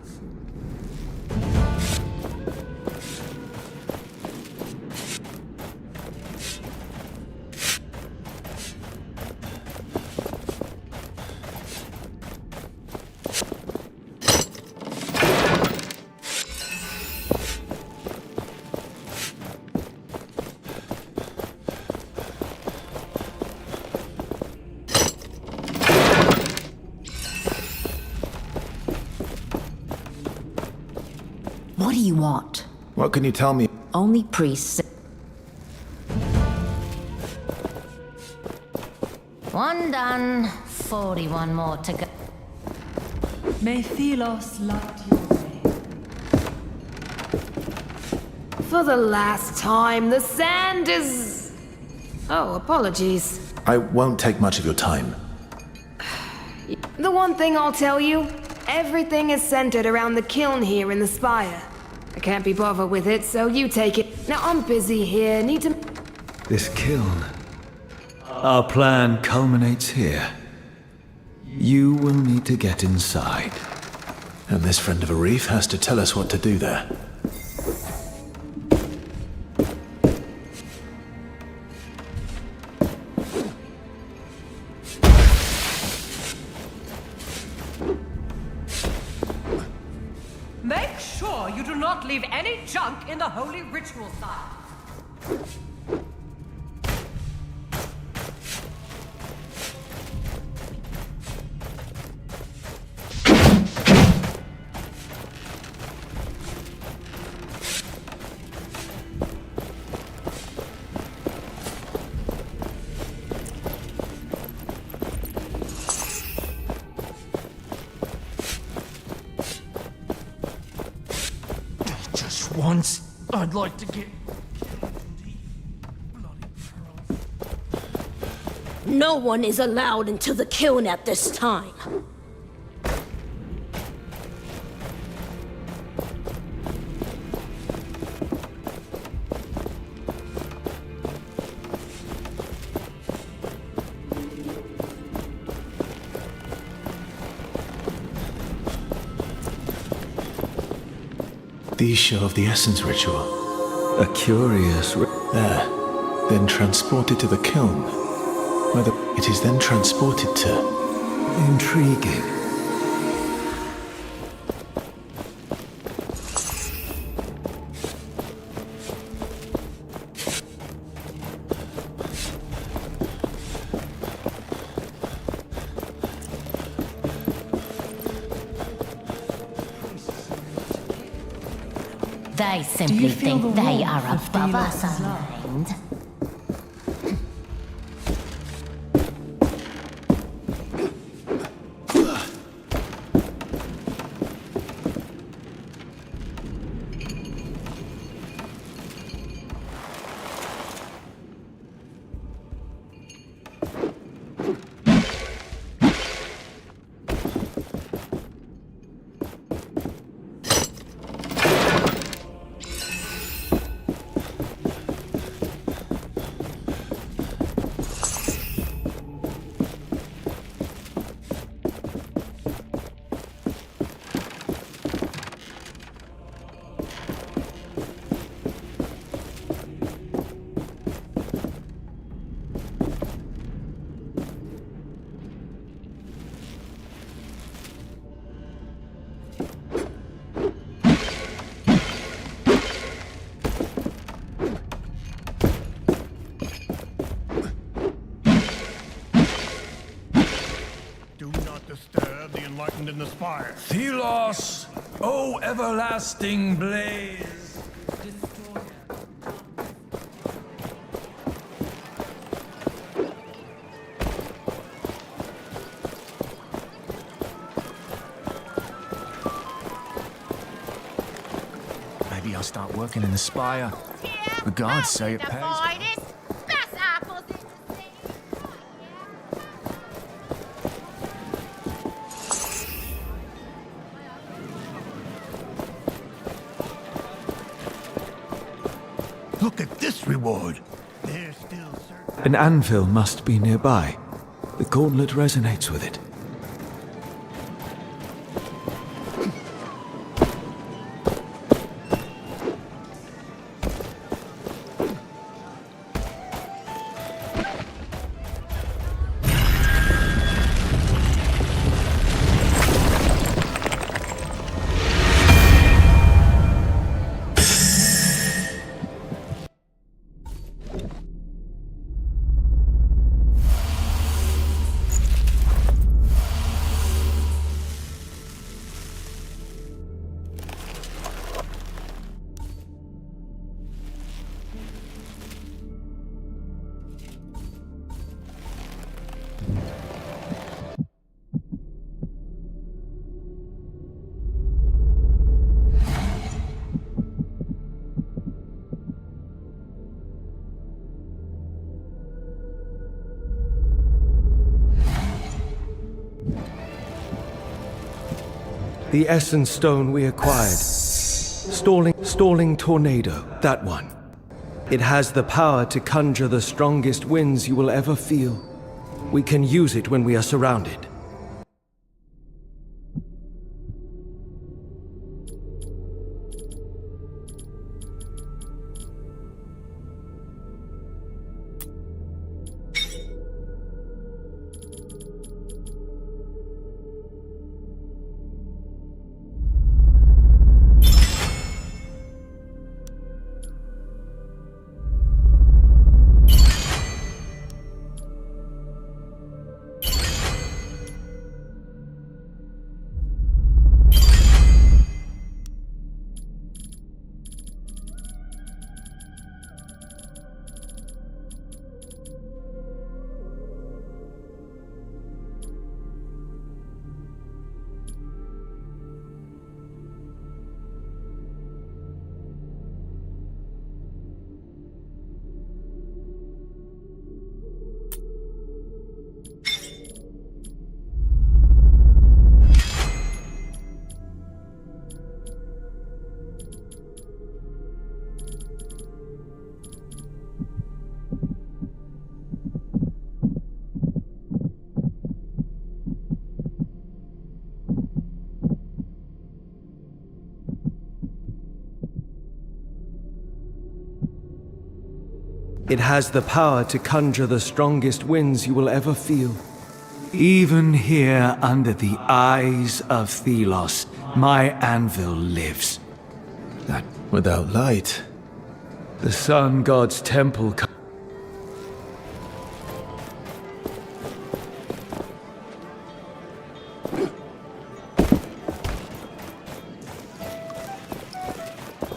What do you want? What can you tell me? Only priests. One done. 41 more to go. May Thelos light your way. For the last time, the sand is... Oh, apologies. I won't take much of your time. The one thing I'll tell you, everything is centered around the kiln here in the spire. I can't be bothered with it, so you take it. Now I'm busy here, need to... This kiln. Our plan culminates here. You will need to get inside. And this friend of Arif has to tell us what to do there. Make sure you do not leave any junk in the holy ritual site. Once, I'd like to get... No one is allowed into the kiln at this time. These show of the Essence ritual. A curious... There. Then transported to the kiln. Where it is then transported to... Intriguing. They simply think they are above us, unnamed. Do not disturb the enlightened in the spire. Thelos, O everlasting blaze. Maybe I'll start working in the spire. The guards say it pays. Best apples in the sea. Look at this reward. There's still certain. An anvil must be nearby. The gauntlet resonates with it. The Essence Stone we acquired. Stalling Tornado, that one. It has the power to conjure the strongest winds you will ever feel. We can use it when we are surrounded. It has the power to conjure the strongest winds you will ever feel. Even here under the eyes of Thelos, my anvil lives. That without light, the sun god's temple.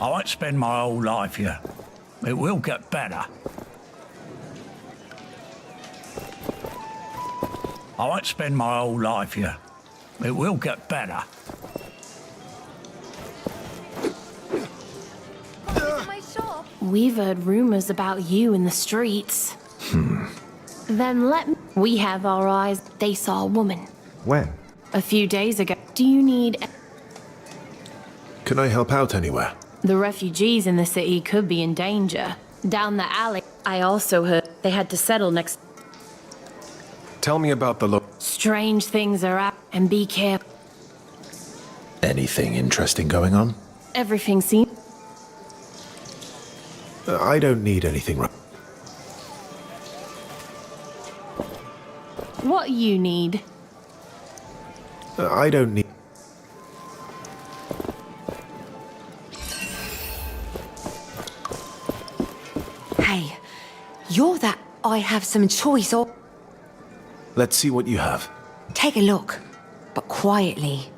I won't spend my whole life here. It will get better. I won't spend my whole life here. It will get better. We've heard rumors about you in the streets. Then we have our eyes. They saw a woman. When? A few days ago. Do you need... Can I help out anywhere? The refugees in the city could be in danger. Down the alley, I also heard they had to settle next... Tell me about the Strange things are out, and be careful. Anything interesting going on? Everything seems... I don't need anything right. What you need? I don't need... Hey, you're that I have some choice or... Let's see what you have. Take a look, but quietly.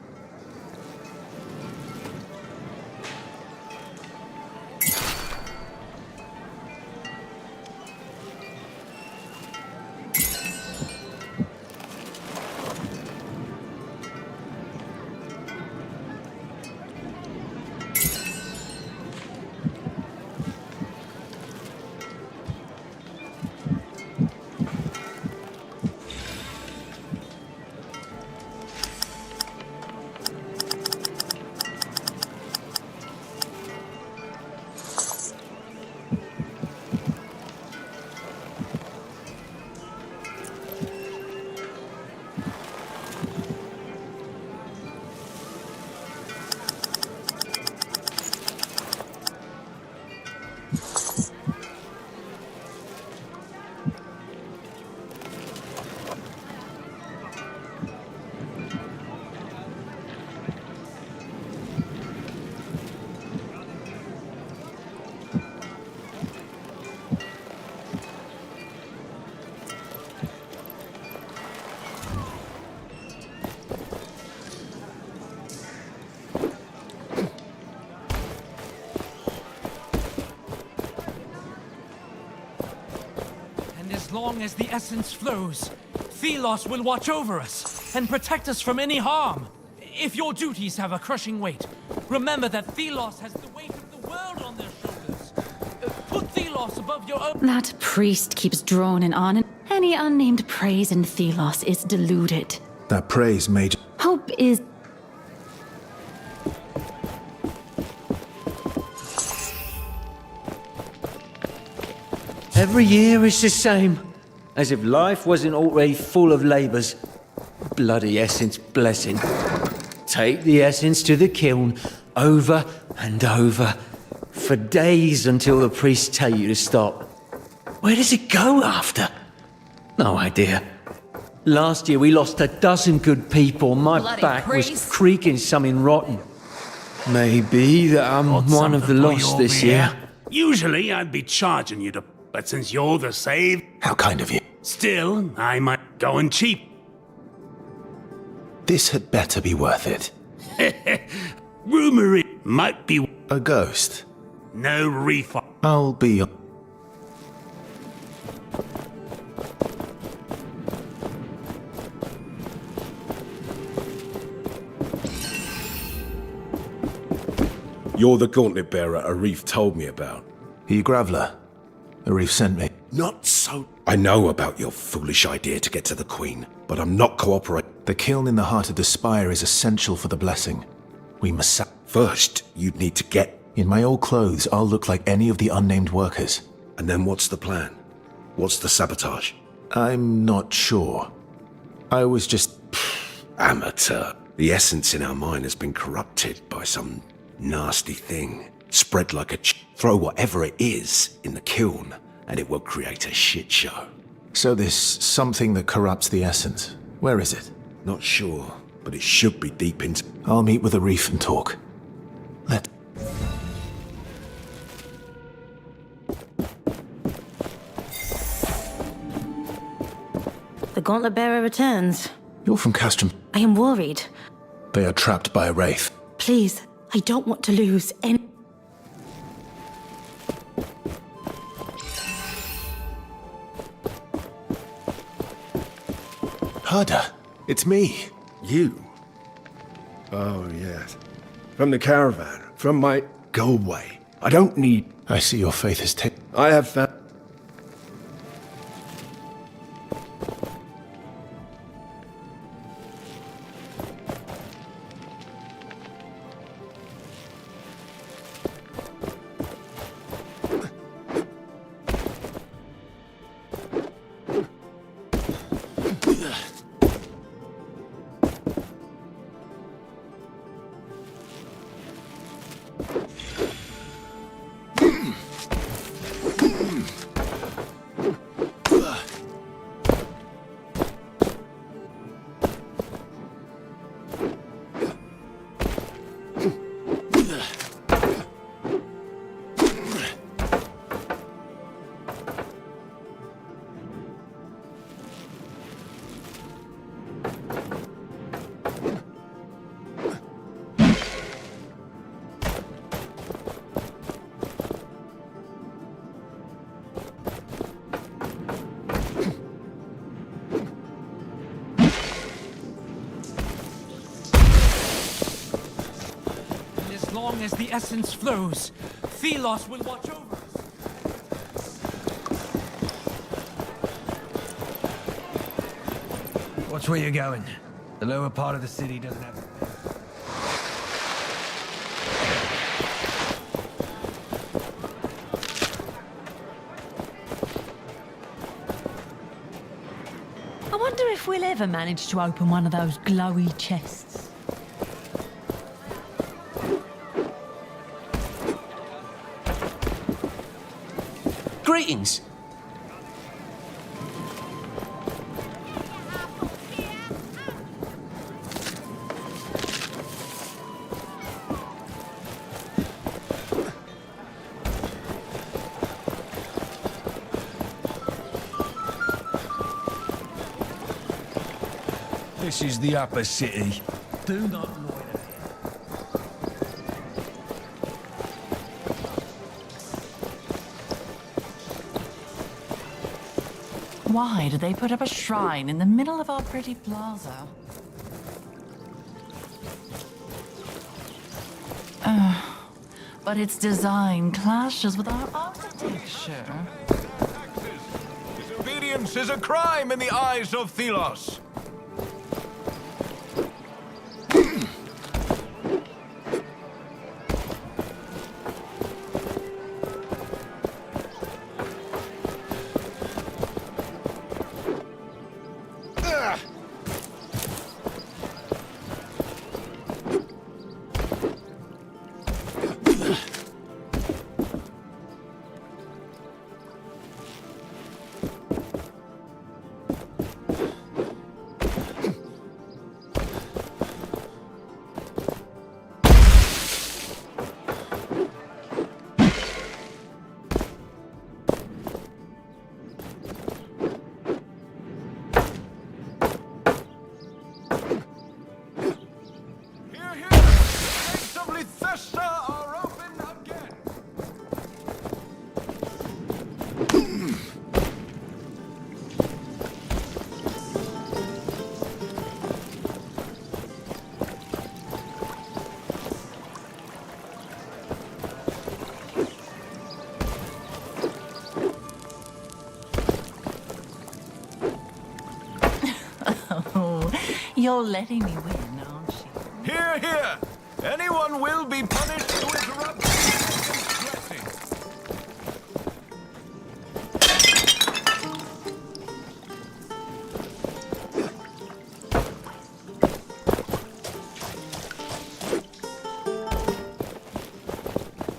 As long as the essence flows, Thelos will watch over us and protect us from any harm. If your duties have a crushing weight, remember that Thelos has the weight of the world on their shoulders. Put Thelos above your own. That priest keeps droning on, and any unnamed praise in Thelos is deluded. That praise made... Hope is... Every year is the same, as if life wasn't already full of labours. Bloody essence blessing. Take the essence to the kiln, over and over, for days until the priests tell you to stop. Where does it go after? No idea. Last year we lost 12 good people. My Bloody back priest. was creaking something rotten. Maybe that I'm one of the lost this year. Usually I'd be charging you to... But since you're the saved... How kind of you. Still, I might go and cheap. This had better be worth it. Rumor it might be... A ghost. No refund. I'll be... You're the gauntlet bearer Arif told me about. He Graveler. Arif sent me. Not so... I know about your foolish idea to get to the Queen, but I'm not cooperating. The kiln in the heart of the spire is essential for the blessing. We must... First, you'd need to get... In my old clothes, I'll look like any of the unnamed workers. And then what's the plan? What's the sabotage? I'm not sure. I was just... Amateur. The essence in our mine has been corrupted by some nasty thing. Spread like a throw whatever it is in the kiln, and it will create a shit show. So this something that corrupts the essence. Where is it? Not sure, but it should be deep into... I'll meet with Arif and talk. The Gauntlet Bearer returns. You're from Castrum. I am worried. They are trapped by a wraith. Please, I don't want to lose any... Herder, it's me. You? Oh, yes. From the caravan. From my... Go away. I don't need... I see your faith has taken... I have found... As long as the essence flows, Thelos will watch over us. Watch where you're going. The lower part of the city doesn't have... I wonder if we'll ever manage to open one of those glowy chests. Greetings. This is the upper city. Do not loiter Why do they put up a shrine in the middle of our pretty plaza? But its design clashes with our architecture. Disobedience is a crime in the eyes of Thelos. You're letting me win, aren't you? Hear, hear! Anyone will be punished who interrupts the blessing.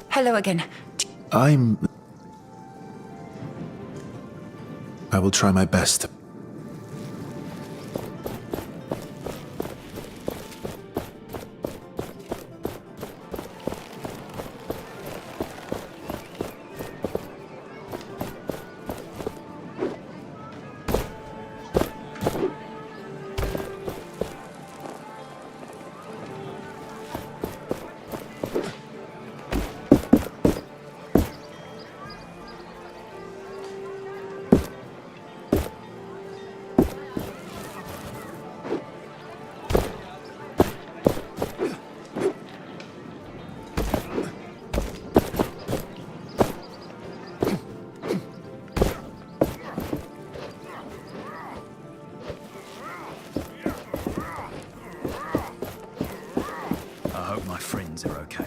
Hello again. I will try my best. I hope my friends are okay.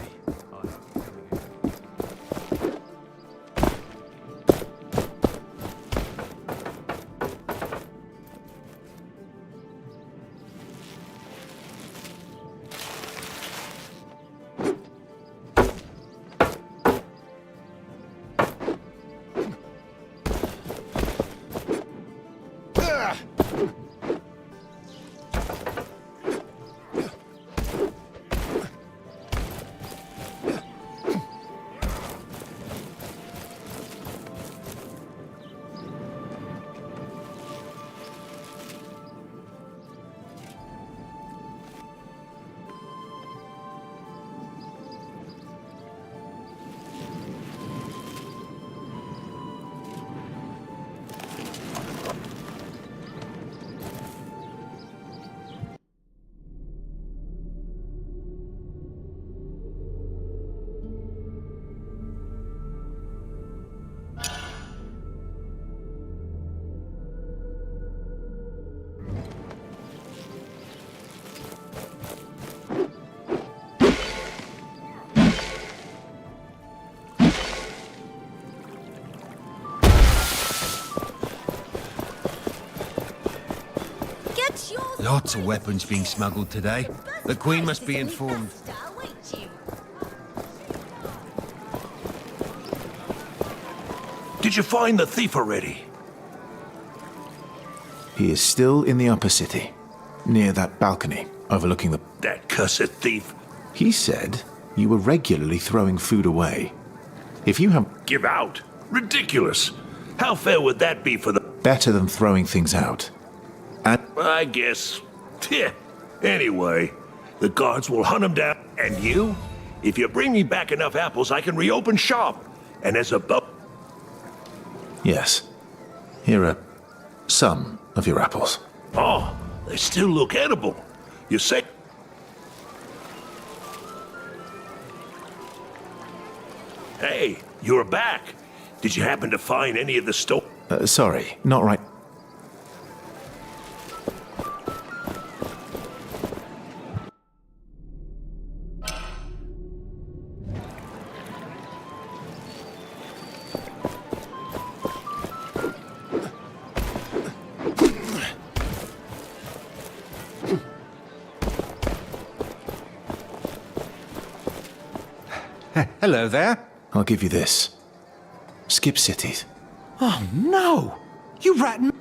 Lots of weapons being smuggled today. The Queen must be informed. Did you find the thief already? He is still in the upper city, near that balcony overlooking the... That cursed thief. He said you were regularly throwing food away. If you have... Give out? Ridiculous. How fair would that be for the... Better than throwing things out. And... I guess. Anyway, the guards will hunt him down. And you? If you bring me back enough apples, I can reopen shop. And as a Yes. Here are some of your apples. Oh, they still look edible. You say... Hey, you're back. Did you happen to find any of the Sorry, not right. Hello there. I'll give you this. Skip cities. Oh, no! You ratting...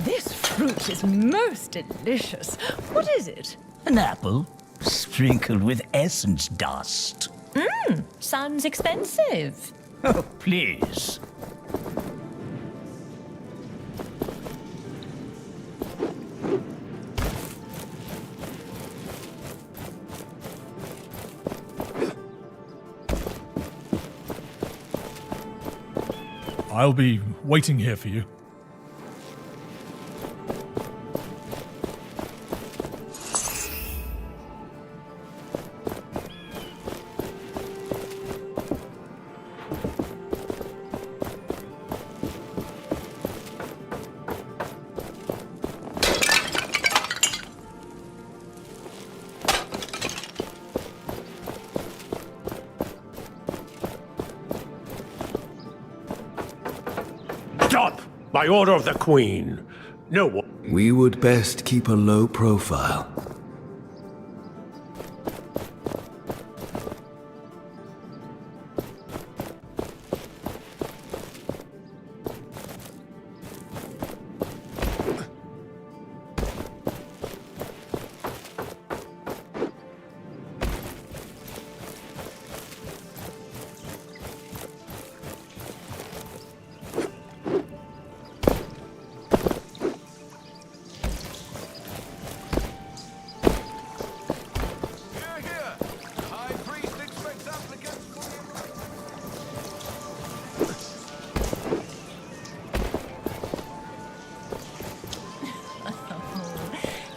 This fruit is most delicious. What is it? An apple sprinkled with essence dust. Sounds expensive. Oh, please. I'll be waiting here for you. Stop! By order of the Queen. No one... We would best keep a low profile.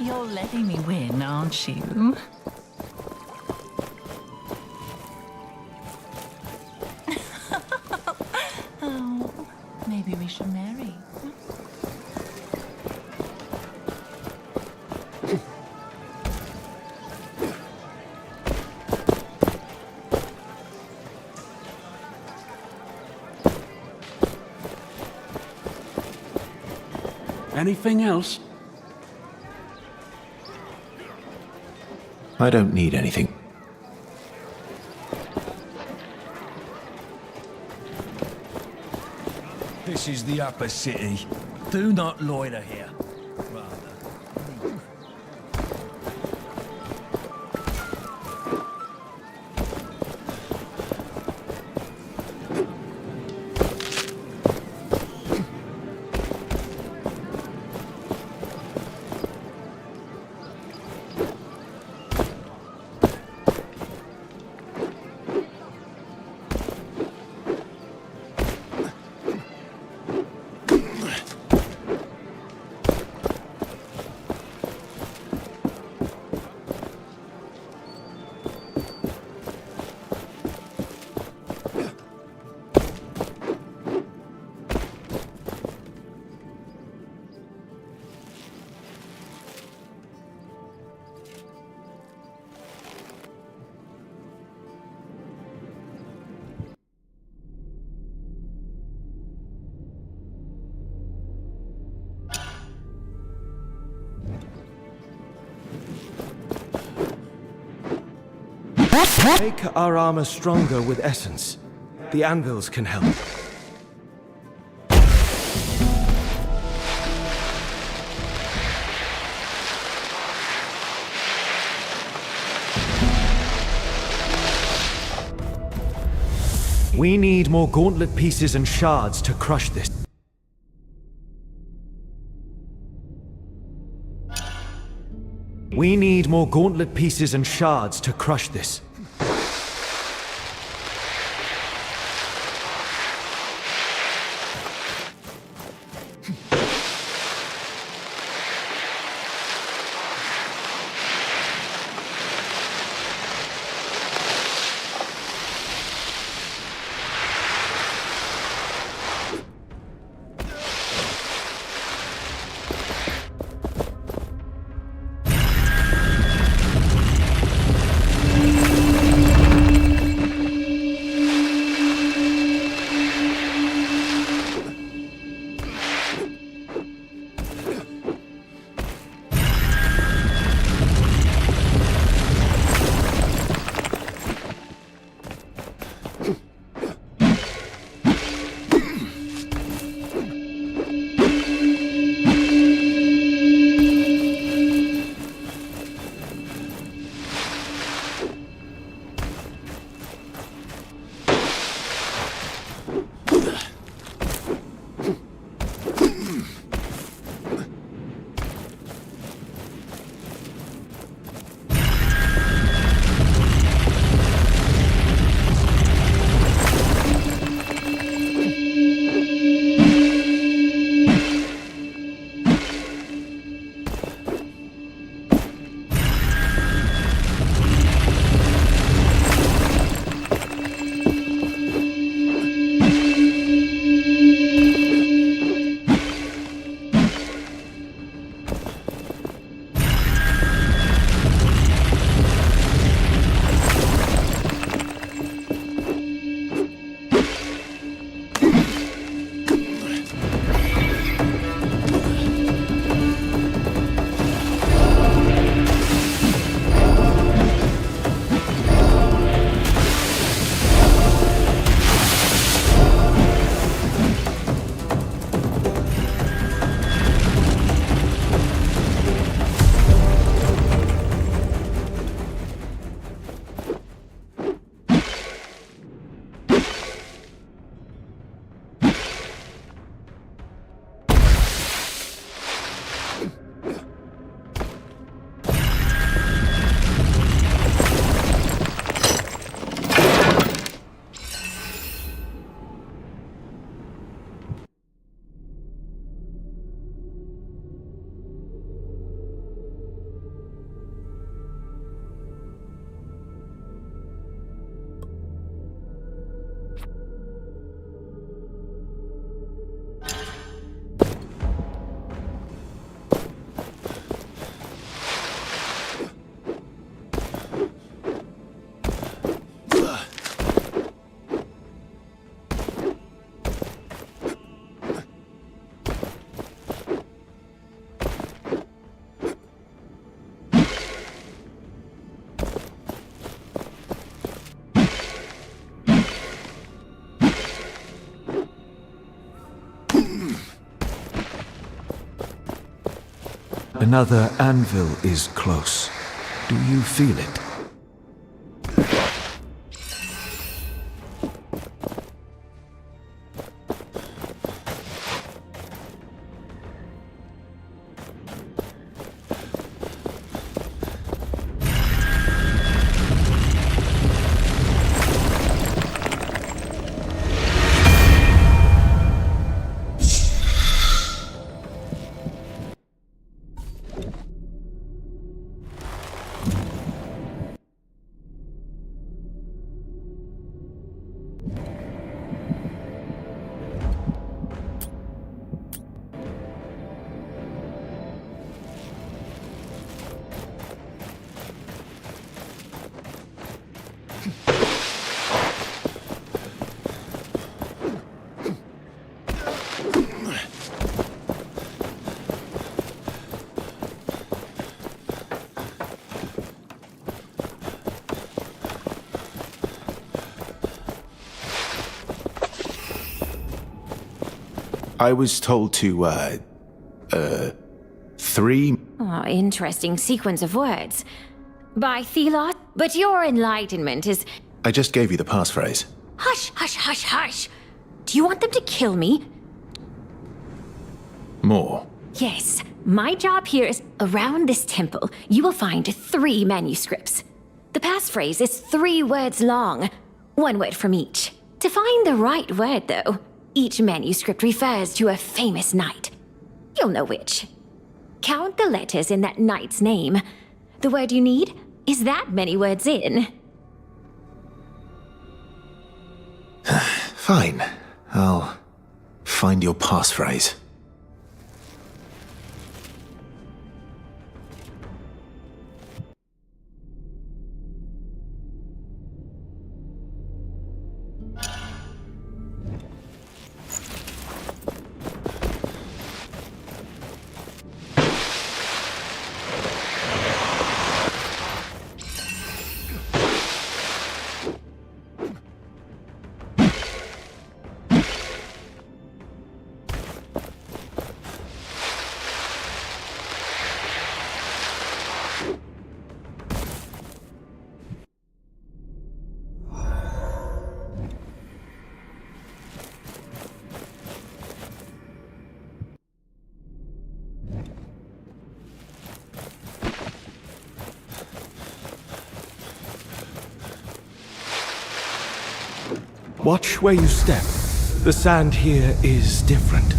You're letting me win, aren't you? Oh, maybe we should marry. Anything else? I don't need anything. This is the upper city. Do not loiter here. Make our armor stronger with essence. The anvils can help. We need more gauntlet pieces and shards to crush this. We need more gauntlet pieces and shards to crush this. Another anvil is close. Do you feel it? I was told to, 3... Oh, interesting sequence of words. By Thelos, but your enlightenment is... I just gave you the passphrase. Hush, hush, hush, hush. Do you want them to kill me? More. Yes. My job here is around this temple, you will find 3 manuscripts. The passphrase is 3 words long, 1 word from each. To find the right word, though, each manuscript refers to a famous knight. You'll know which. Count the letters in that knight's name. The word you need is that many words in. Fine. I'll find your passphrase. Watch where you step. The sand here is different.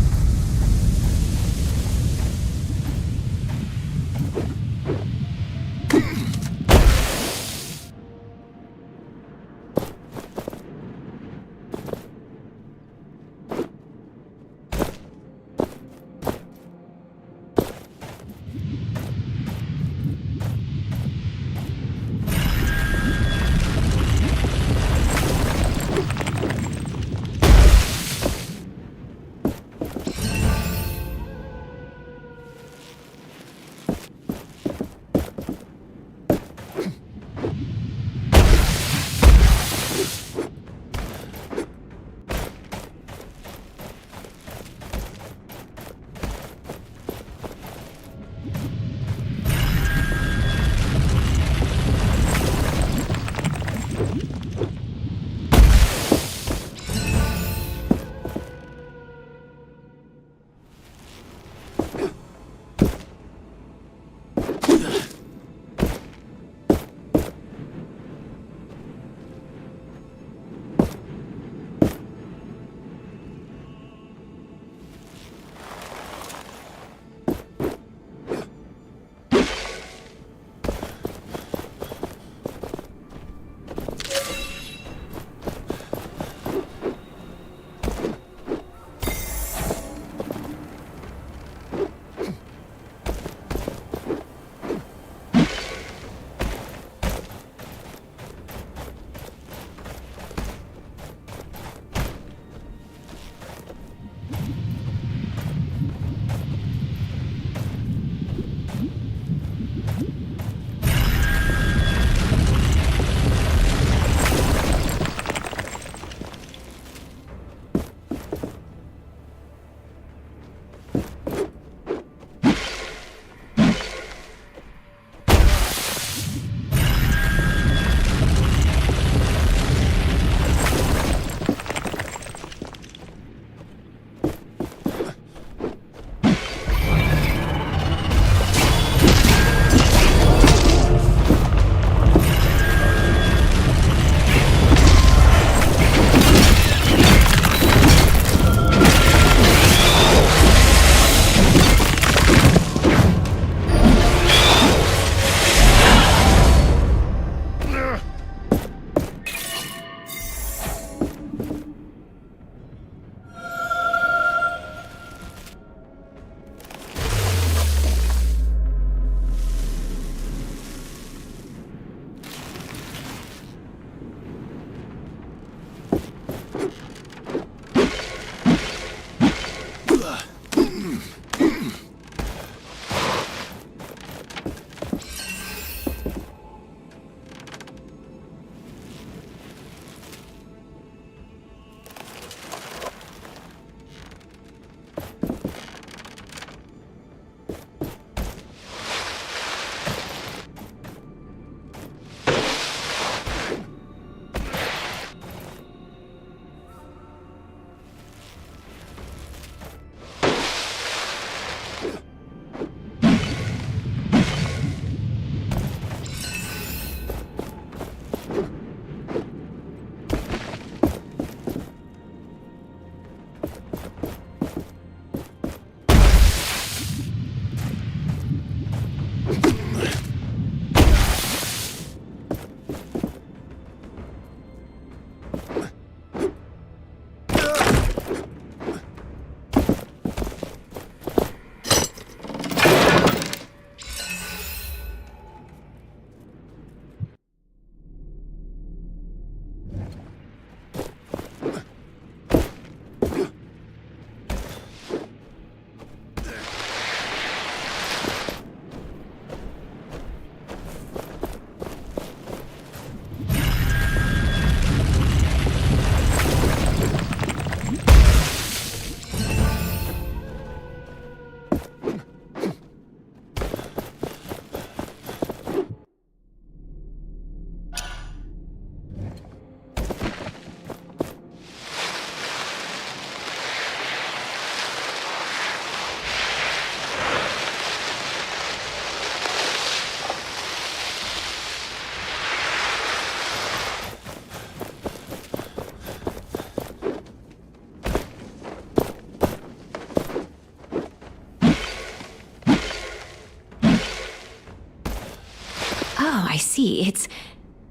see, it's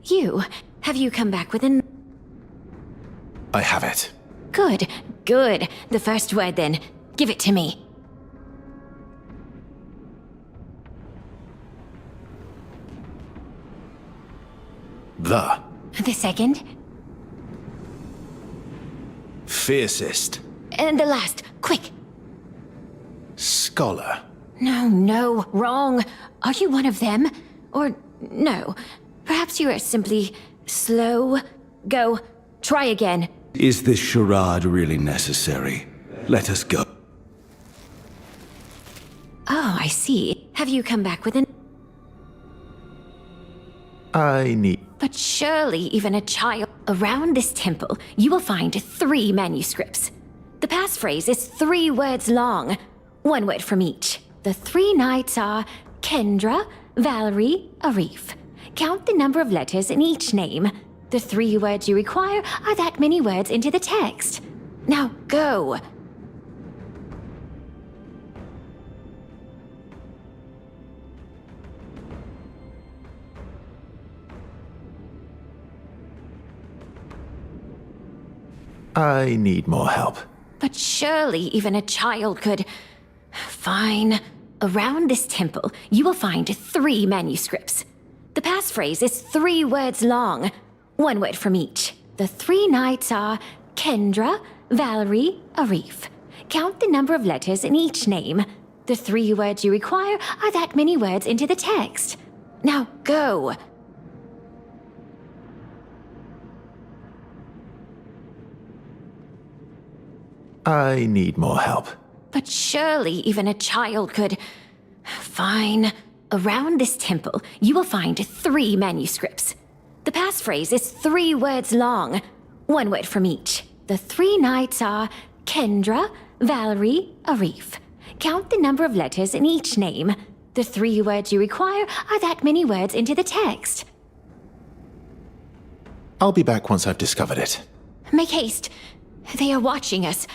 you. Have you come back with an... I have it. Good, good. The first word then. Give it to me. The The second? fiercest And the last. Quick. scholar. No, wrong. Are you one of them? Or no. Perhaps you are simply slow. Go. Try again. Is this charade really necessary? Let us go. Oh, I see. Have you come back with an... I need. But surely even a child... Around this temple, you will find 3 manuscripts. The passphrase is 3 words long. 1 word from each. The 3 knights are Kendra, Valerie, Arif. Count the number of letters in each name. The 3 words you require are that many words into the text. Now go. I need more help. But surely even a child could... Fine. Around this temple, you will find 3 manuscripts. The passphrase is 3 words long. 1 word from each. The 3 knights are Kendra, Valerie, Arif. Count the number of letters in each name. The 3 words you require are that many words into the text. Now go. I need more help. But surely even a child could... Fine. Around this temple, you will find 3 manuscripts. The passphrase is 3 words long. 1 word from each. The 3 knights are Kendra, Valerie, Arif. Count the number of letters in each name. The 3 words you require are that many words into the text. I'll be back once I've discovered it. Make haste. They are watching us.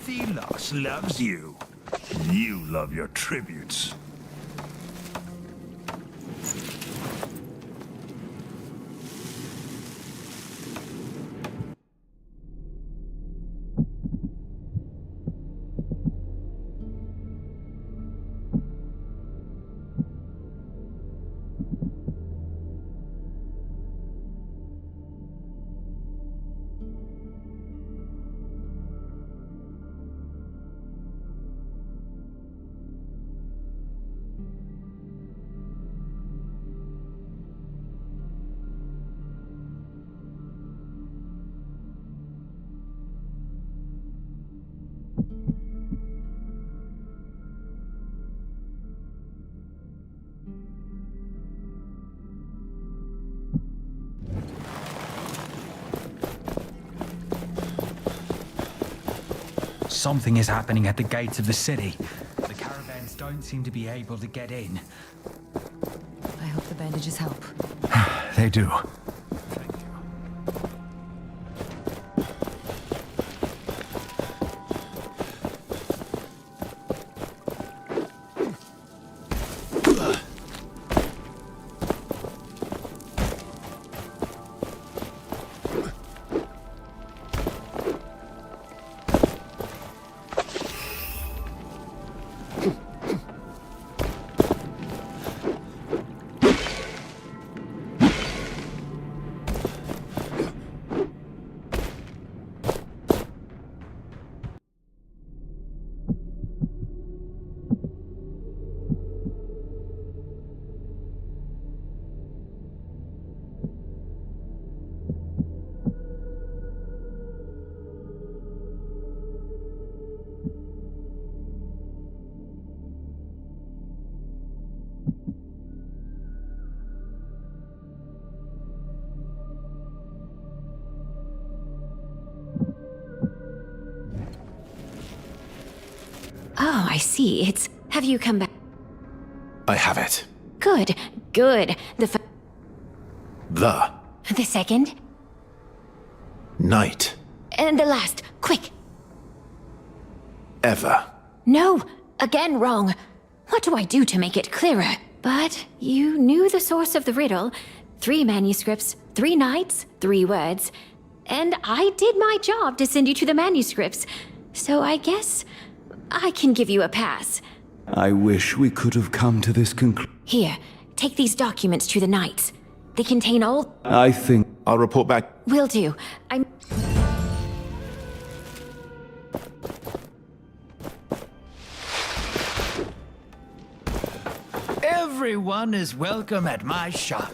Thelos loves you. You love your tributes. Something is happening at the gates of the city. The caravans don't seem to be able to get in. I hope the bandages help. They do. Oh, I see. Have you come back? I have it. Good, good. The The second? night And the last. Quick! ever. No, again wrong. What do I do to make it clearer? But you knew the source of the riddle. 3 manuscripts, 3 nights, 3 words. And I did my job to send you to the manuscripts. So I guess I can give you a pass. I wish we could have come to this conclusion. Here, take these documents to the Knights. They contain all... I think I'll report back. Will do. I'm... Everyone is welcome at my shop.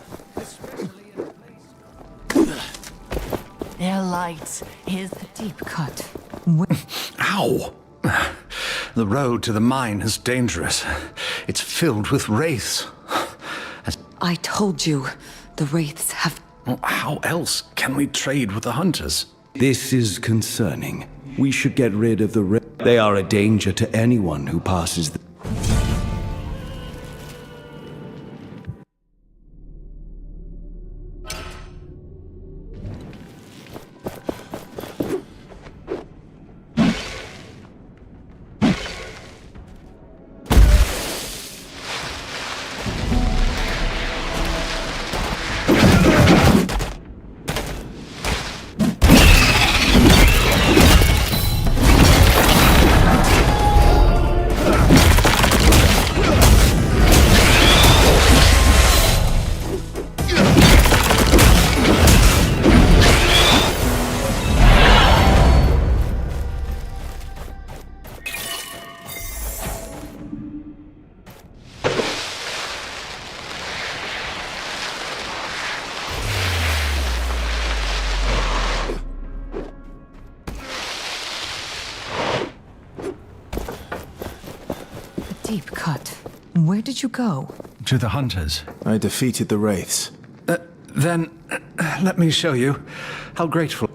Their light is a deep cut. Ow! The road to the mine is dangerous. It's filled with wraiths. I told you, the wraiths have... How else can we trade with the hunters? this is concerning. We should get rid of the They are a danger to anyone who passes the... Deep cut. Where did you go? To the hunters. I defeated the wraiths. Then let me show you how grateful.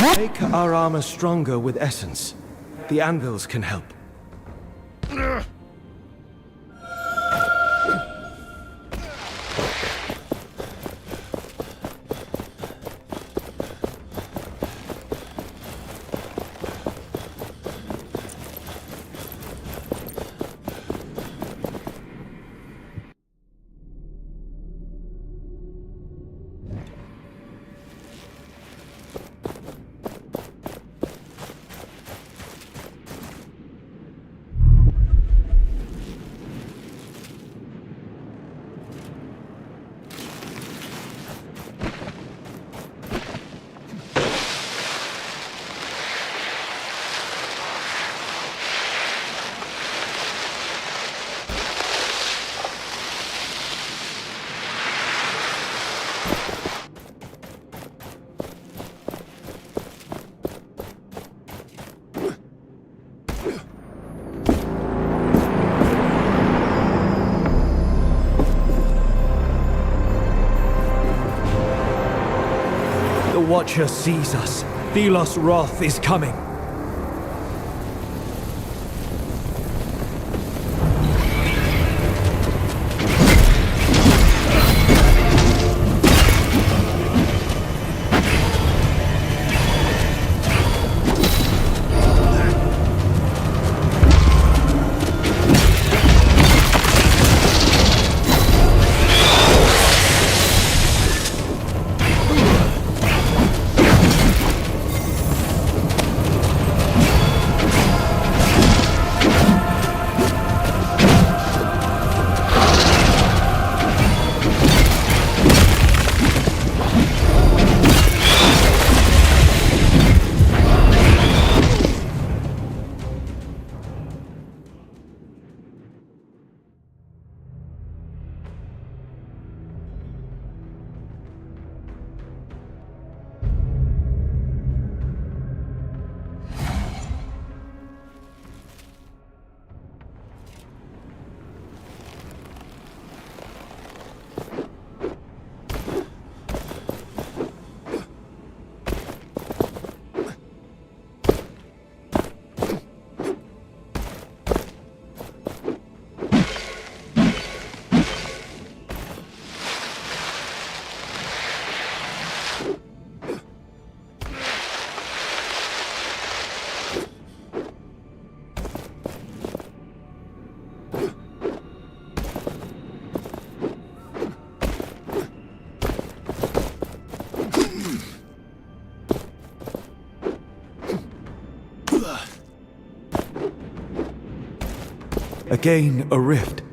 Make our armor stronger with essence. The anvils can help. The Watcher sees us. Thelos' wrath is coming. Again, a rift.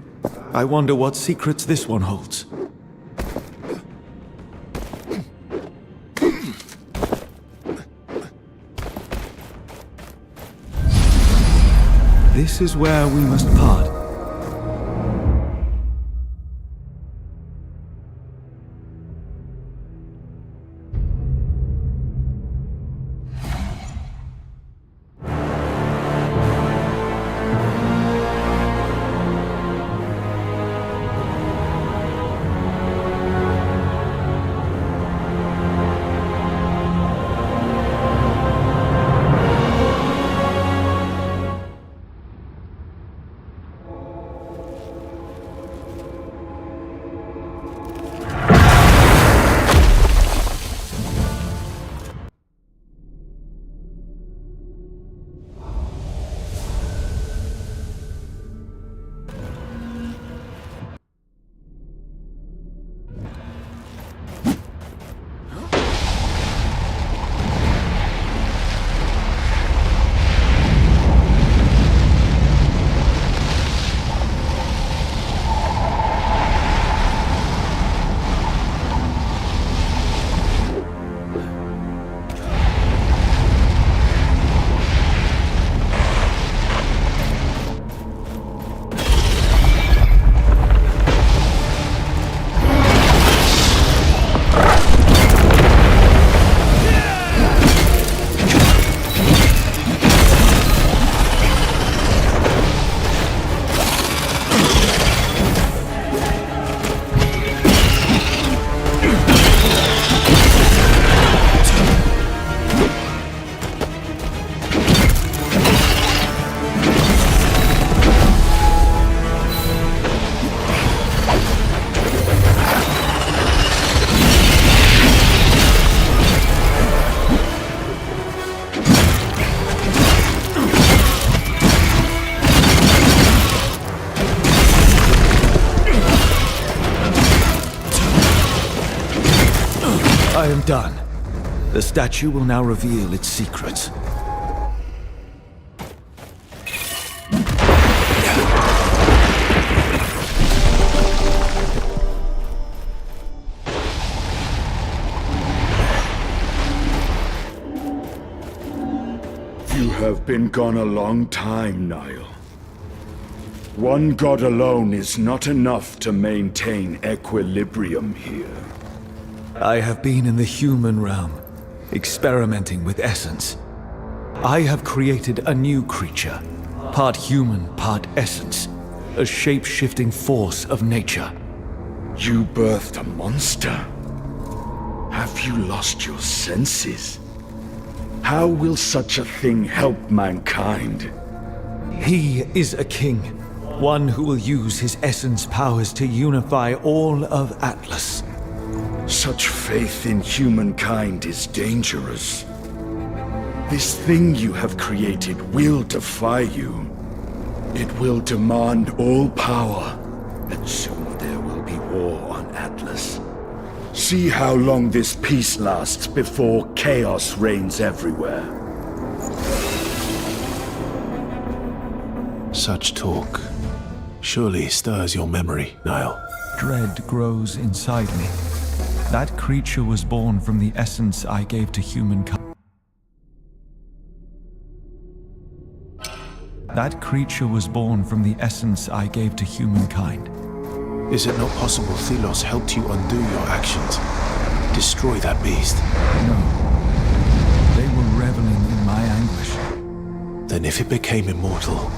I wonder what secrets this one holds. This is where we must part. I am done. The statue will now reveal its secrets. You have been gone a long time, Niall. One god alone is not enough to maintain equilibrium here. I have been in the human realm, experimenting with essence. I have created a new creature, part human, part essence, a shape-shifting force of nature. You birthed a monster? Have you lost your senses? How will such a thing help mankind? He is a king, one who will use his essence powers to unify all of Atlas. Such faith in humankind is dangerous. This thing you have created will defy you. It will demand all power, and soon there will be war on Atlas. See how long this peace lasts before chaos reigns everywhere. Such talk surely stirs your memory, Niall. Dread grows inside me. That creature was born from the essence I gave to humankind. That creature was born from the essence I gave to humankind. Is it not possible Thelos helped you undo your actions? Destroy that beast? No. They were reveling in my anguish. Then if it became immortal,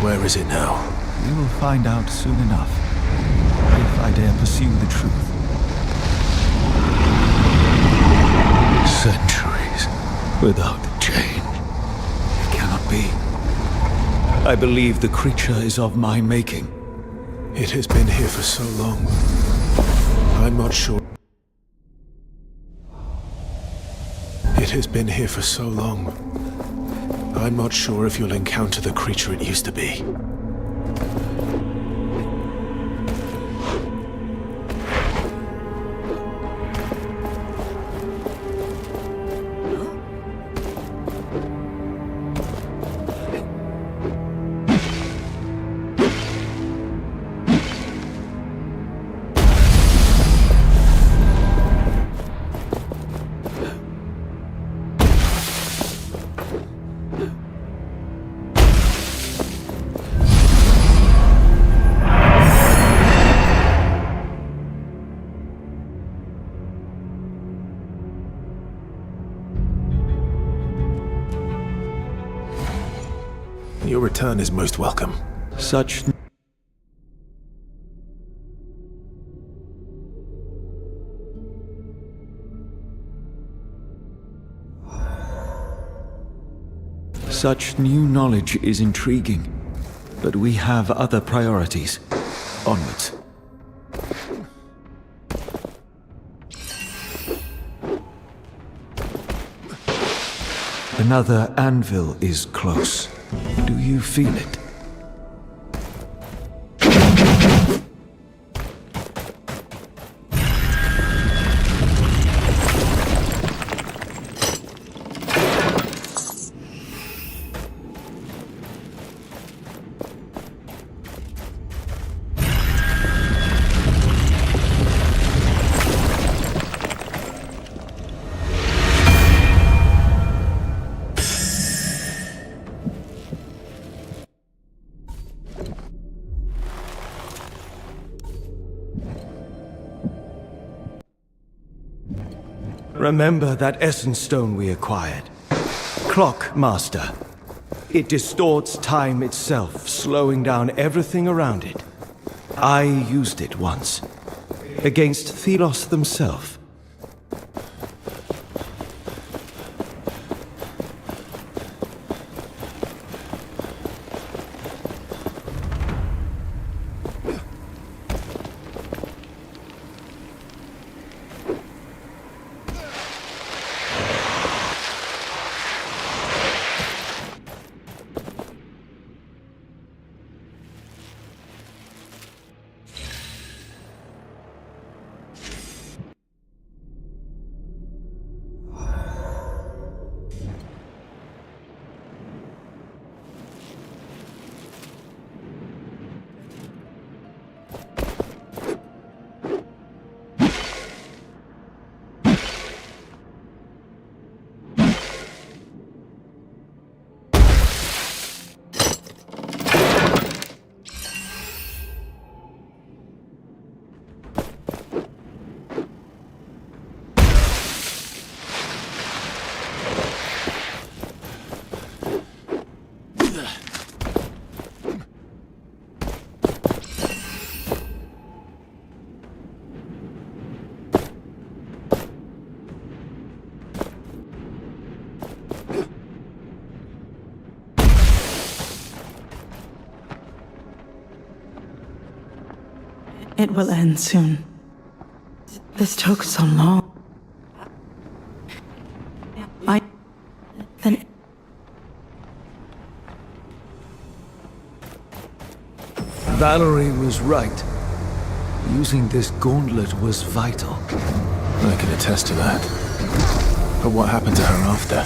where is it now? We will find out soon enough, if I dare pursue the truth. Centuries without change. It cannot be. I believe the creature is of my making. It has been here for so long. I'm not sure. It has been here for so long. I'm not sure if you'll encounter the creature it used to be. Your return is most welcome. Such new knowledge is intriguing, but we have other priorities. Onwards. Another anvil is close. Do you feel it? Remember that essence stone we acquired? Clock Master. It distorts time itself, slowing down everything around it. I used it once. Against Thelos themselves. It will end soon. This took so long. Then Valerie was right. Using this gauntlet was vital. I can attest to that. But what happened to her after?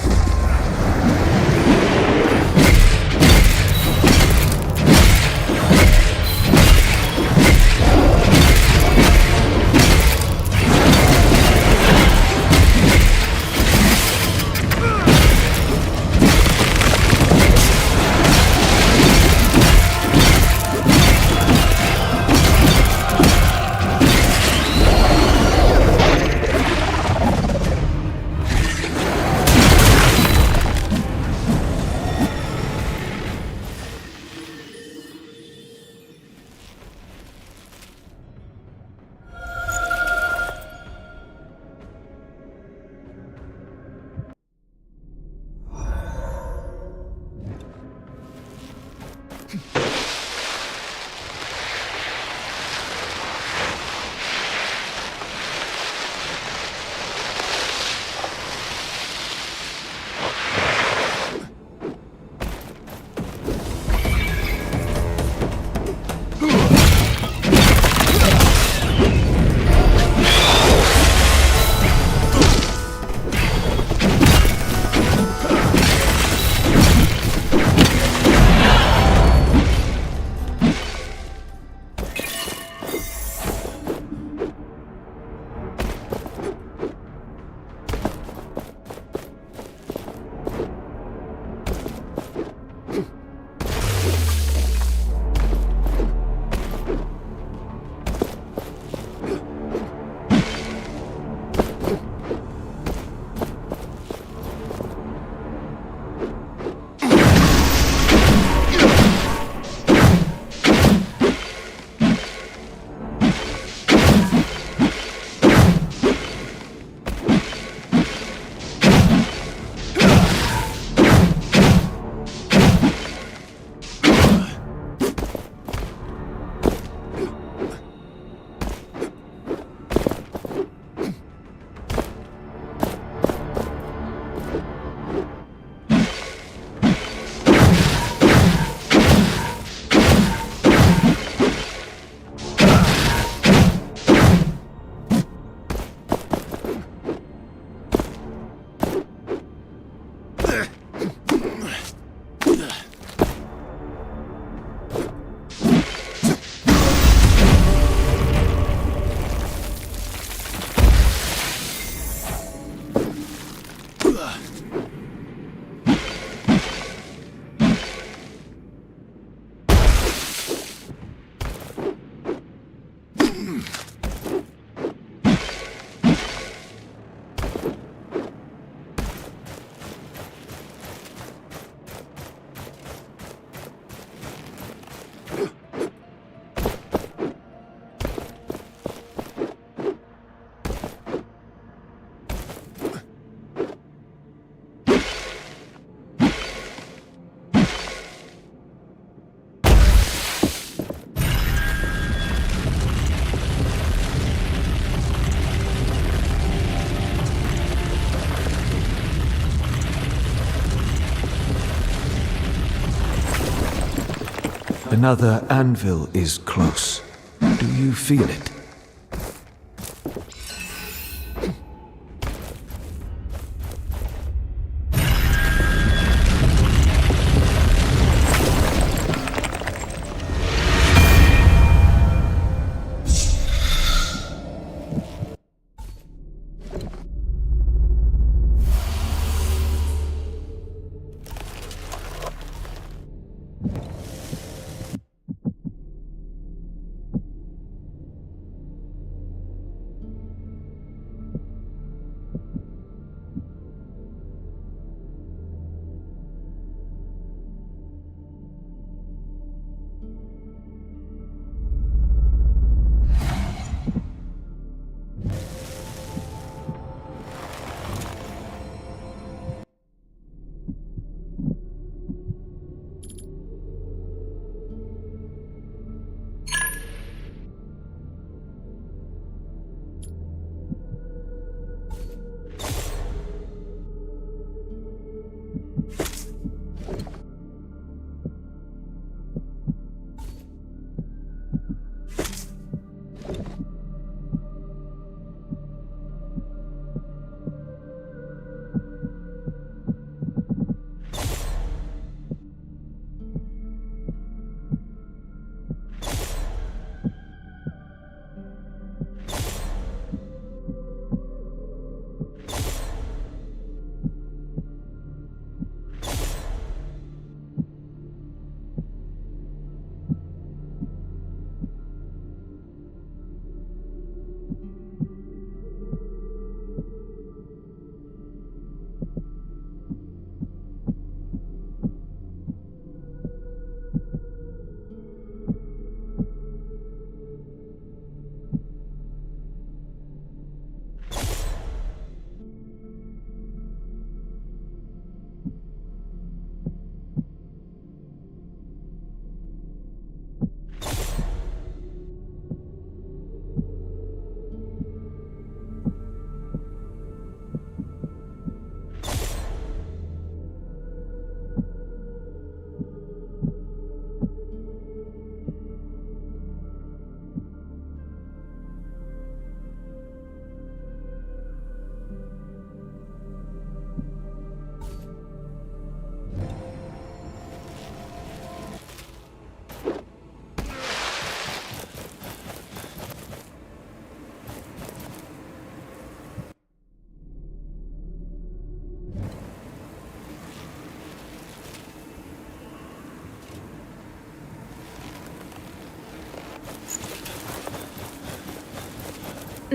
Another anvil is close. Do you feel it?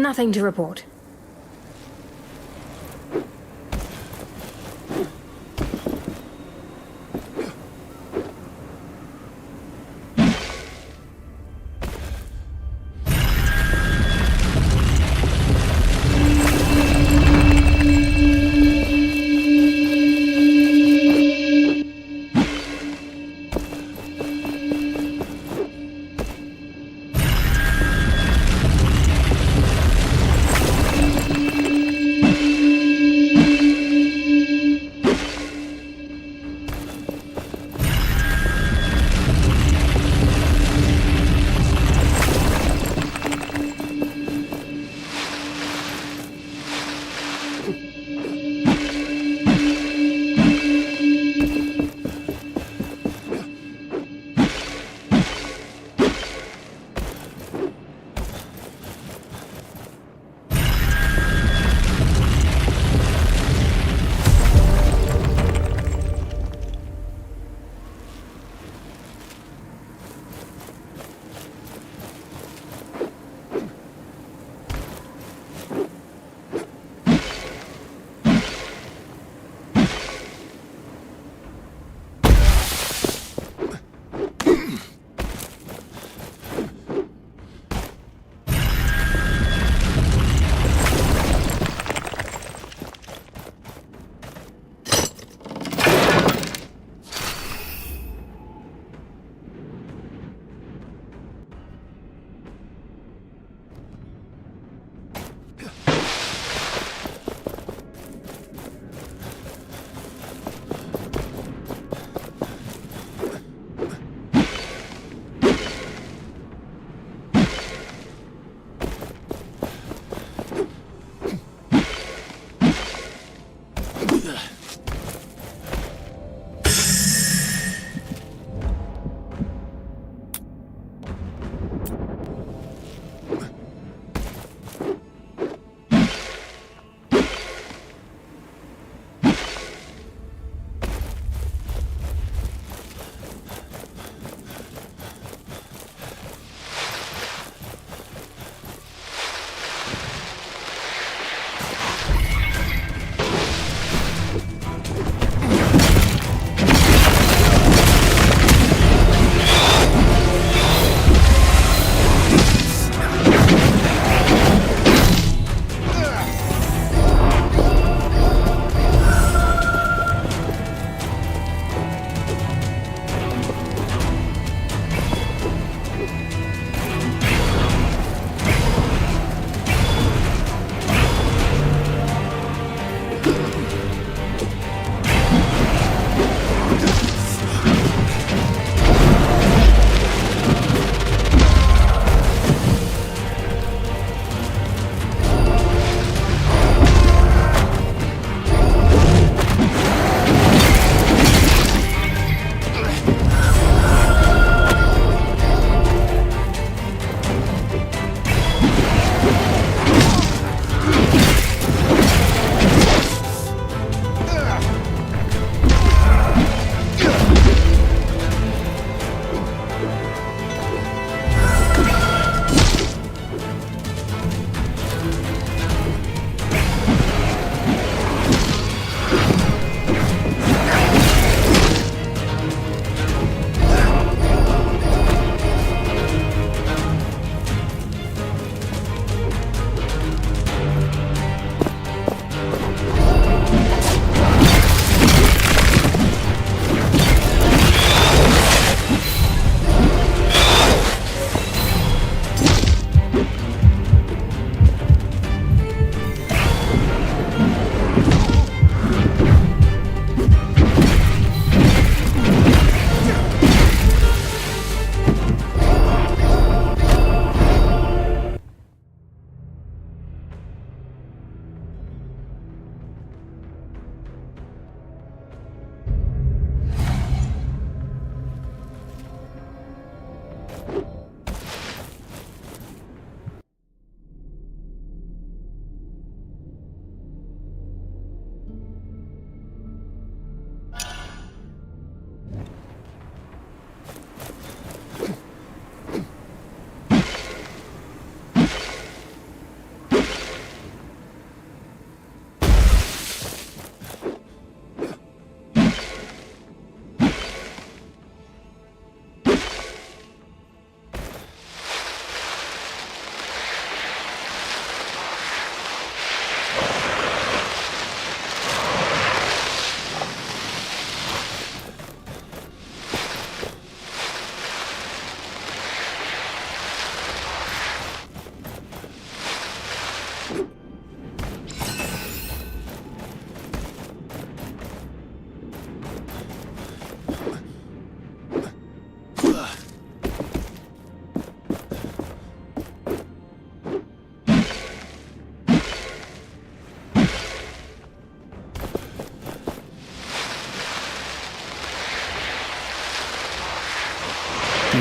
Nothing to report.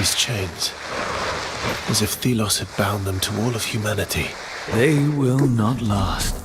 These chains. As if Thelos had bound them to all of humanity. They will not last.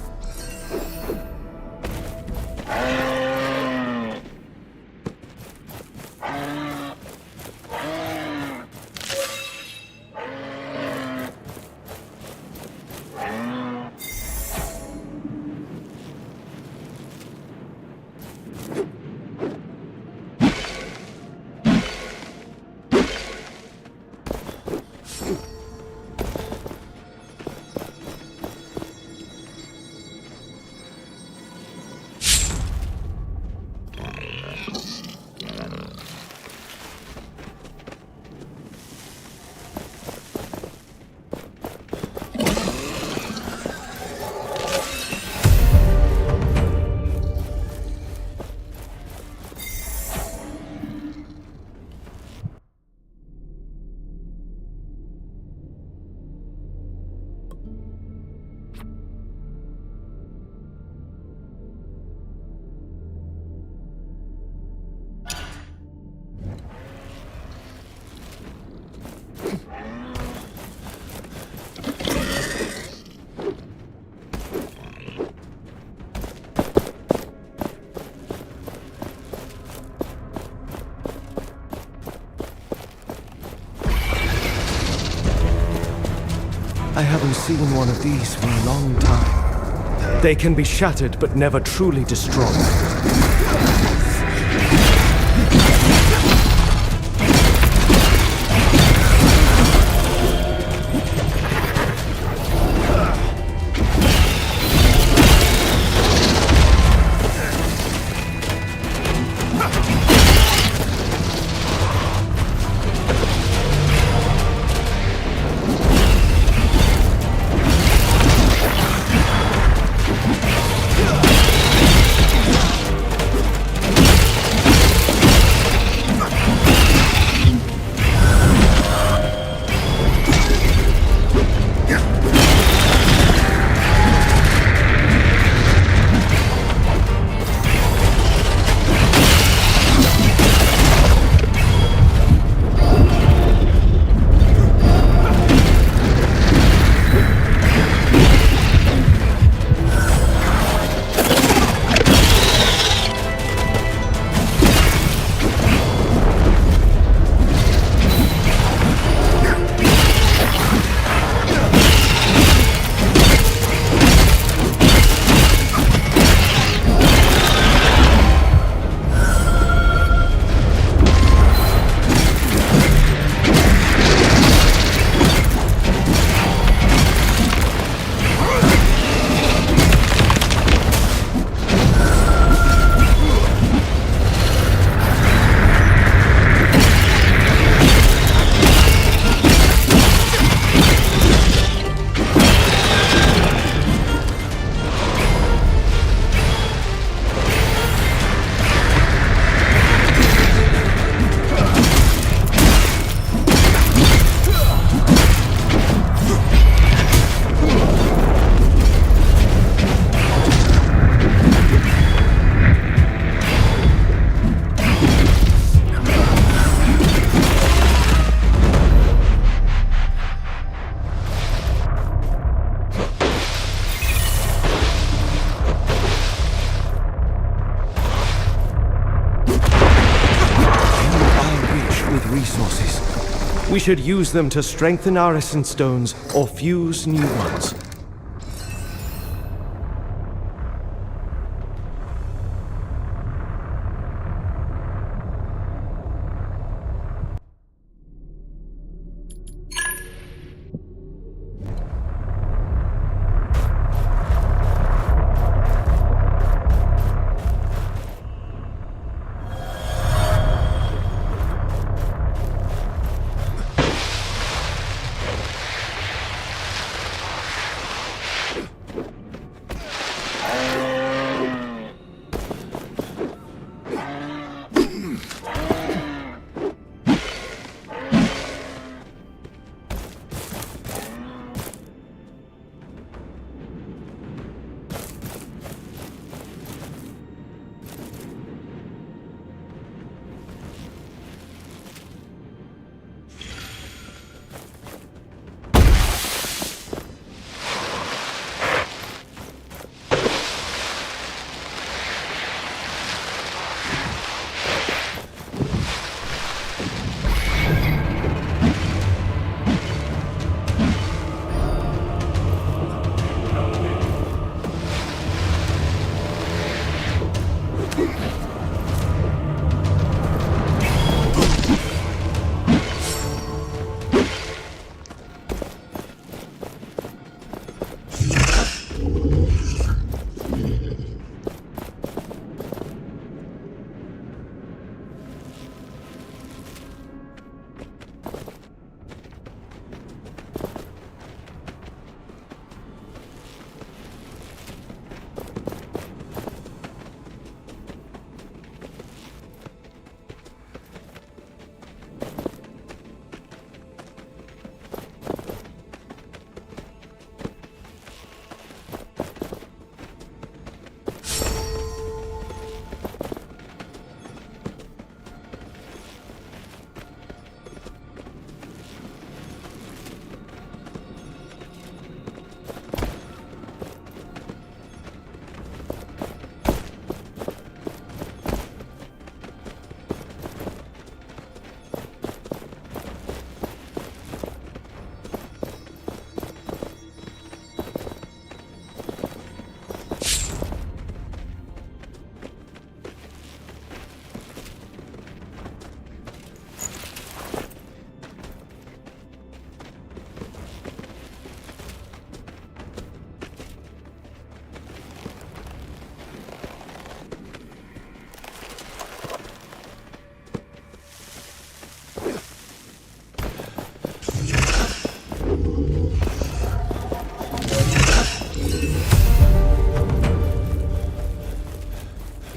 I haven't seen one of these for a long time. They can be shattered, but never truly destroyed. We should use them to strengthen our essence stones or fuse new ones.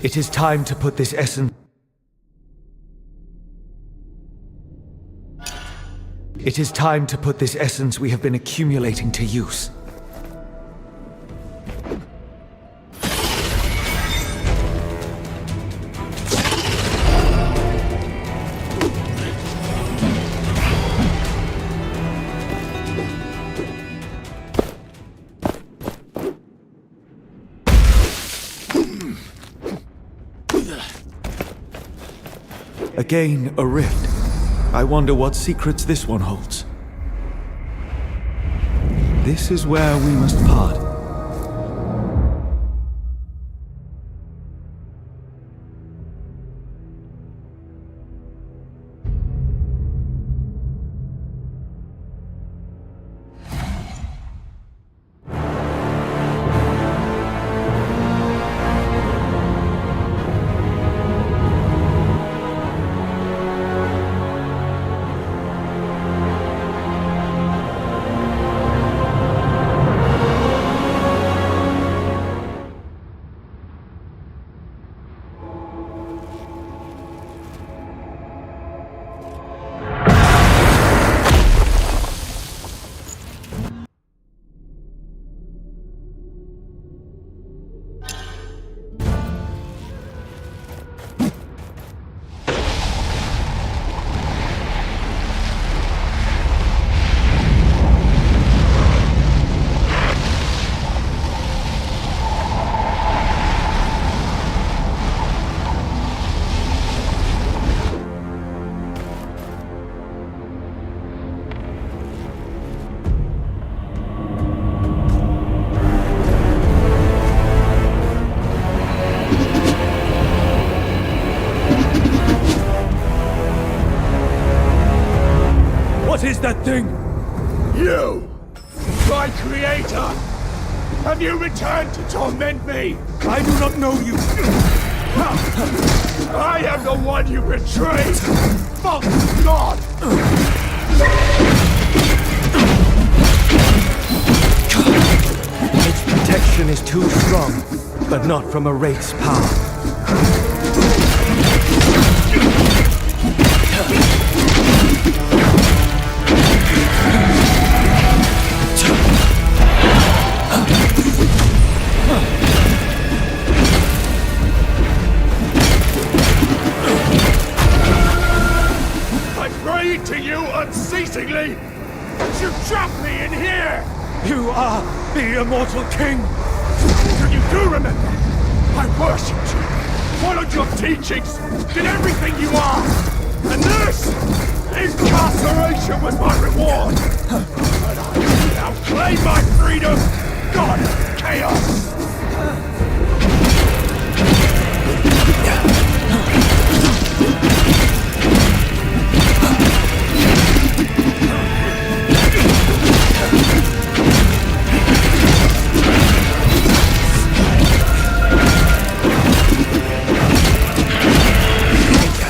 It is time to put this essence... It is time to put this essence we have been accumulating to use. Again, a rift. I wonder what secrets this one holds. This is where we must part. What is that thing? You! My creator! Have you returned to torment me? I do not know you! I am the one you betrayed! False God! Its protection is too strong, but not from a wraith's power. To you unceasingly, but you trap me in here! You are the immortal king! You do remember? I worshipped you, followed your teachings, did everything you asked, and this incarceration was my reward! And I now claim my freedom, God of Chaos!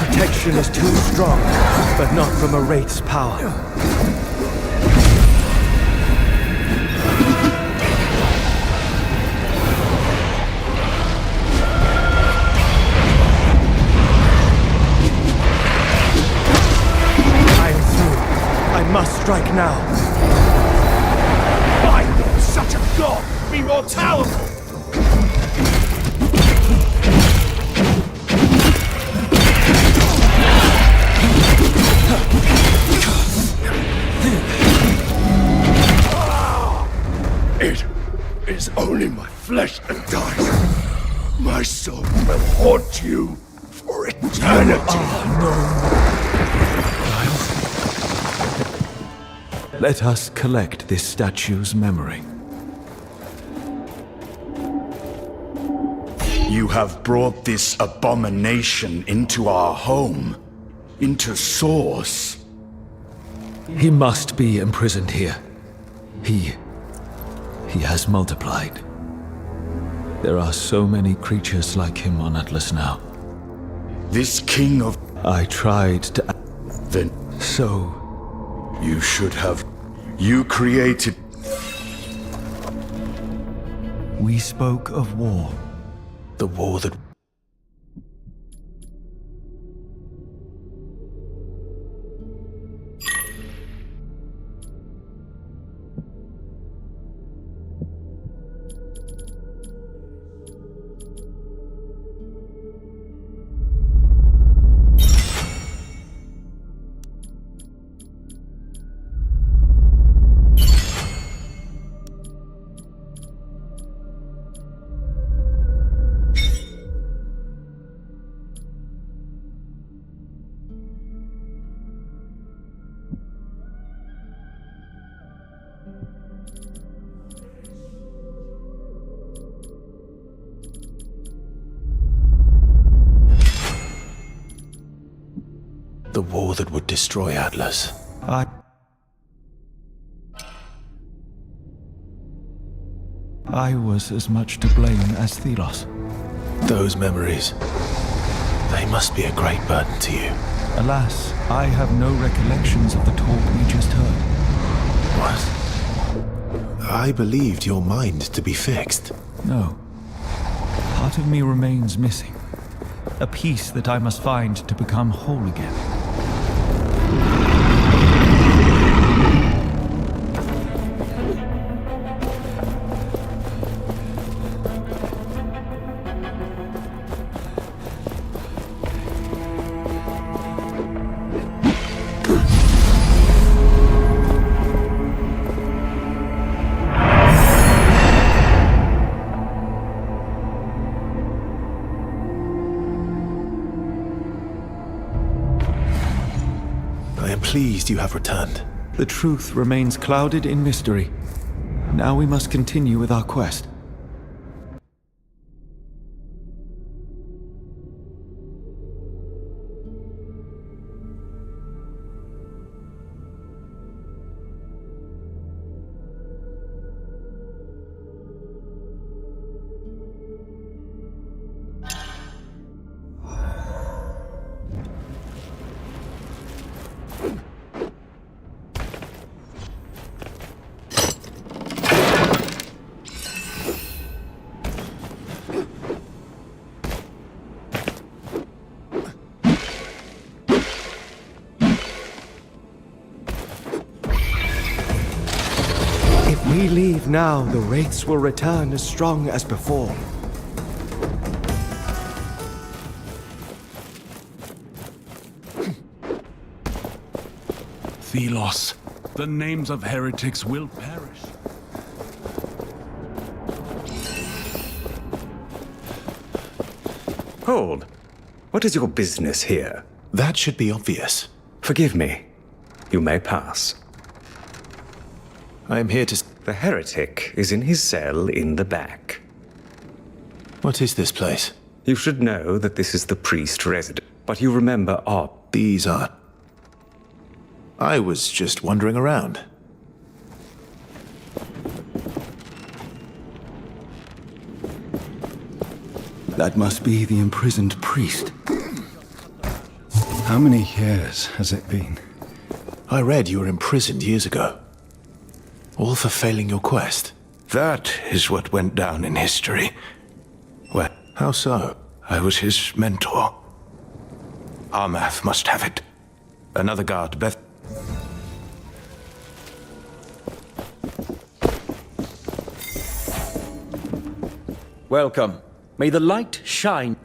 Protection is too strong, but not from a wraith's power. I am through. I must strike now. I thought such a god would be more powerful! It is only my flesh that dies. My soul will haunt you for eternity. Let us collect this statue's memory. You have brought this abomination into our home, into Source. He must be imprisoned here. He has multiplied. There are so many creatures like him on Atlas now. This king of... I tried to... Then... So... You should have... You created... We spoke of war. The war that... The war that would destroy Atlas. I was as much to blame as Thelos. Those memories, they must be a great burden to you. Alas, I have no recollections of the talk we just heard. What? I believed your mind to be fixed. No. Part of me remains missing. A piece that I must find to become whole again. I am pleased you have returned. The truth remains clouded in mystery. Now we must continue with our quest. If we leave now, the Wraiths will return as strong as before. Thelos, the names of heretics will perish. Hold. What is your business here? That should be obvious. Forgive me. You may pass. I am here to... The heretic is in his cell in the back. What is this place? You should know that this is the priest residence. But you remember our... These are... I was just wandering around. That must be the imprisoned priest. How many years has it been? I read you were imprisoned years ago. All for failing your quest. That is what went down in history. Well, how so? I was his mentor. Armath must have it. Another guard, Beth. Welcome. May the light shine.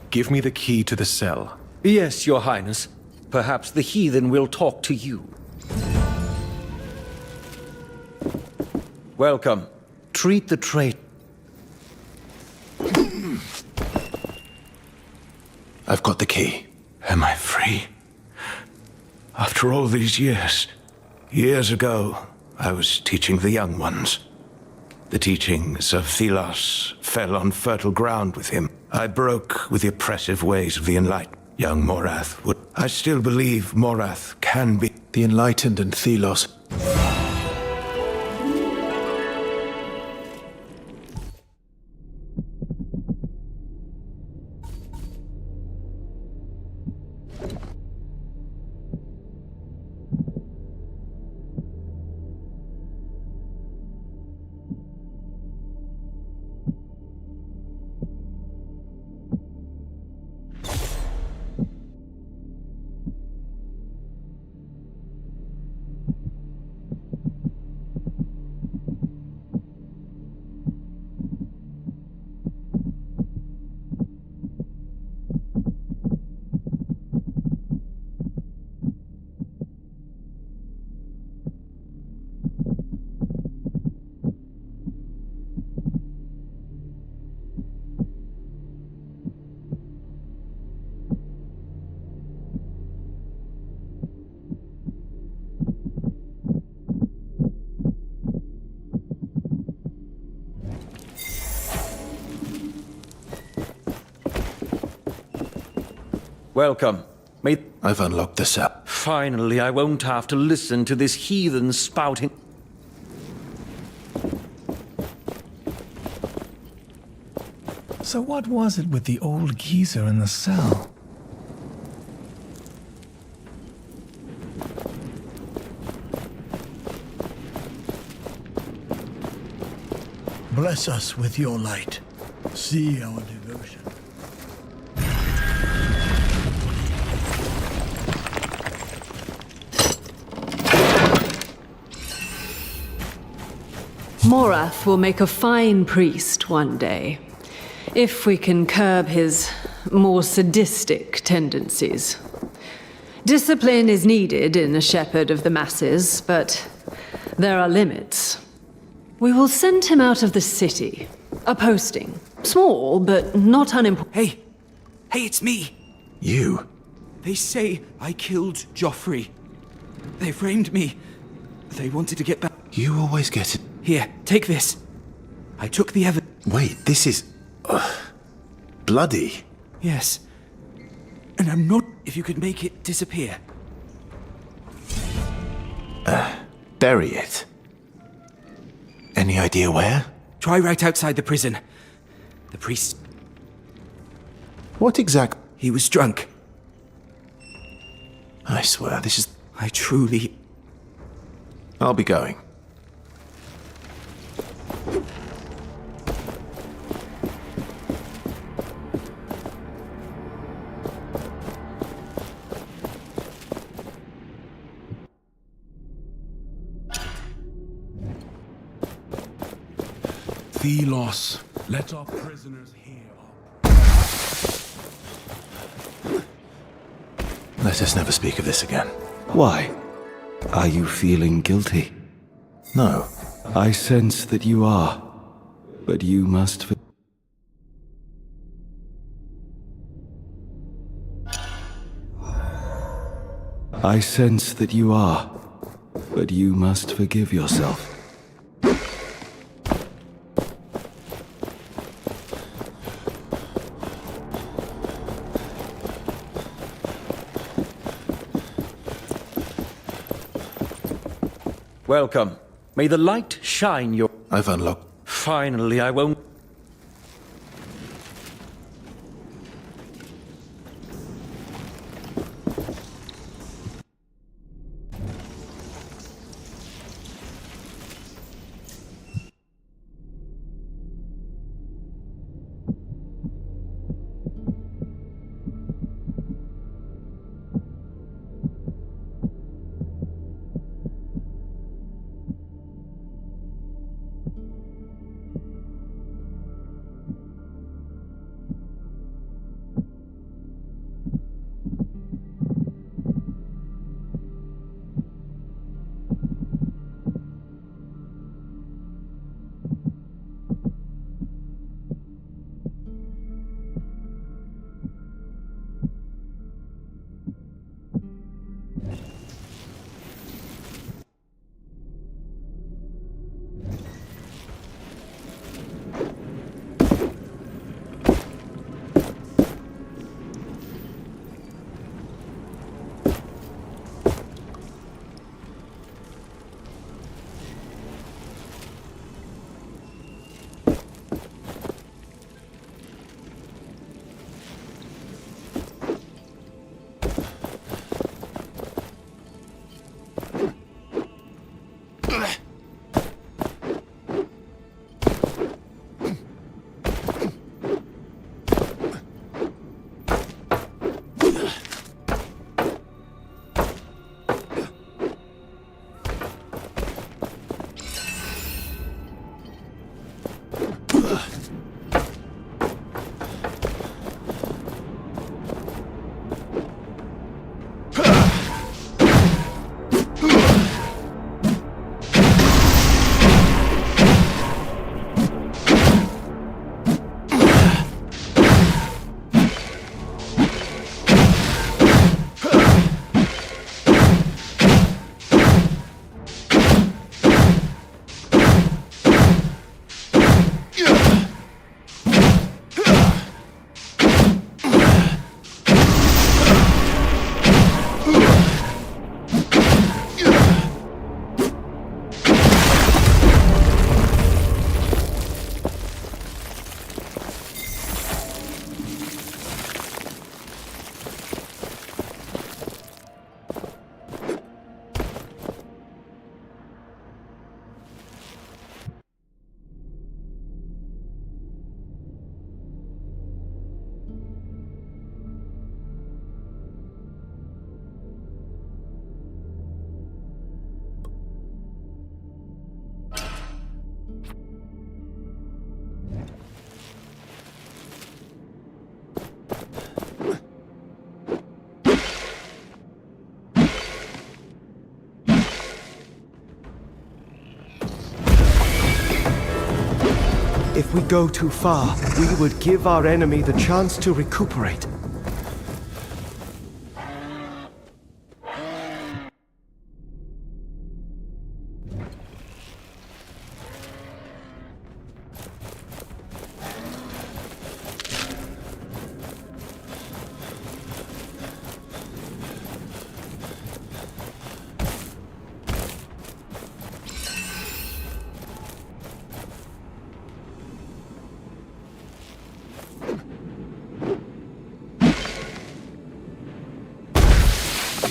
Give me the key to the cell. Yes, Your Highness. Perhaps the heathen will talk to you. Welcome. Treat the traitor. I've got the key. Am I free? After all these years. Years ago, I was teaching the young ones. The teachings of Thelos fell on fertile ground with him. I broke with the oppressive ways of the enlightened. Young Morath would... I still believe Morath can be... The enlightened and Thelos... Welcome. I've unlocked the cell. Finally, I won't have to listen to this heathen spouting. So what was it with the old geezer in the cell? Bless us with your light. See our devotion. Morath will make a fine priest one day, if we can curb his more sadistic tendencies. Discipline is needed in a shepherd of the masses, but there are limits. We will send him out of the city. A posting. Small, but not unimportant. Hey! Hey, it's me! You? They say I killed Joffrey. They framed me. They wanted to get back. You always get it. Here, take this. I took the evidence. Wait, this is... bloody. Yes. And I'm not... If you could make it disappear. Bury it. Any idea where? Try right outside the prison. The priest... What exact... He was drunk. I swear, this is... I truly... I'll be going. Thelos, let our prisoners hear. Let us never speak of this again. Why? Are you feeling guilty? No. I sense that you are, but you must... I sense that you are, but you must forgive yourself. Welcome. May the light shine your... I've unlocked... Finally, I won't... If we go too far, we would give our enemy the chance to recuperate.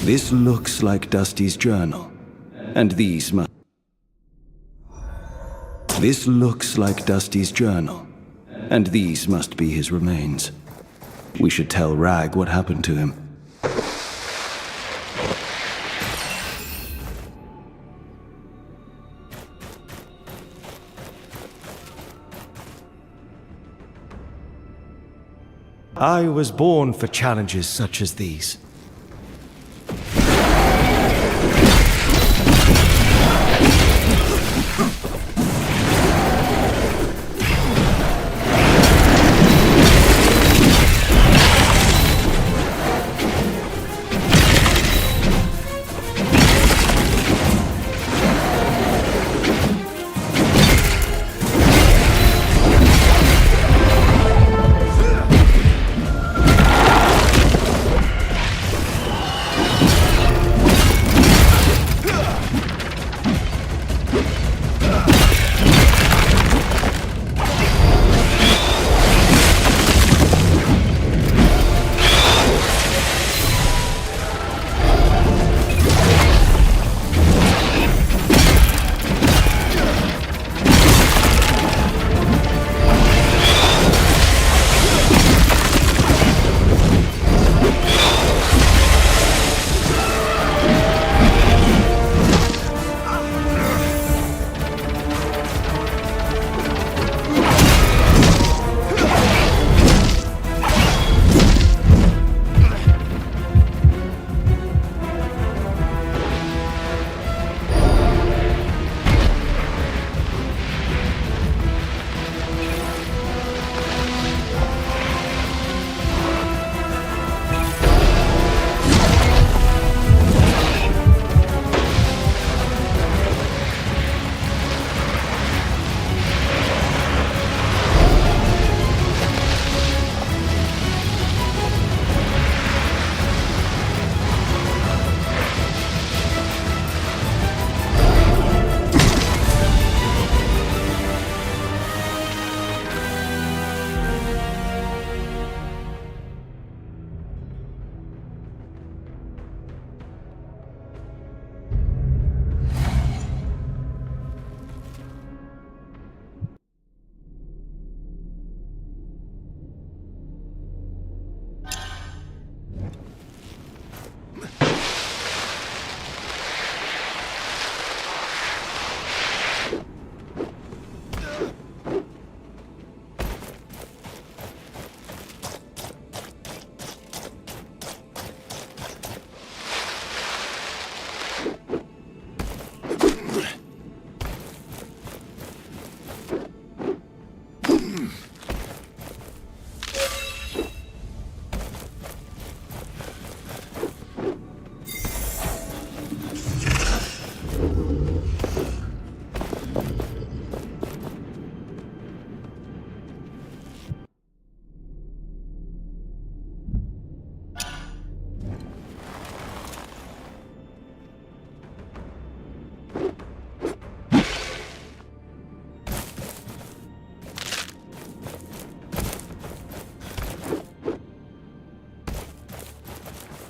This looks like Dusty's journal, and these must... This looks like Dusty's journal, and these must be his remains. We should tell Rag what happened to him. I was born for challenges such as these.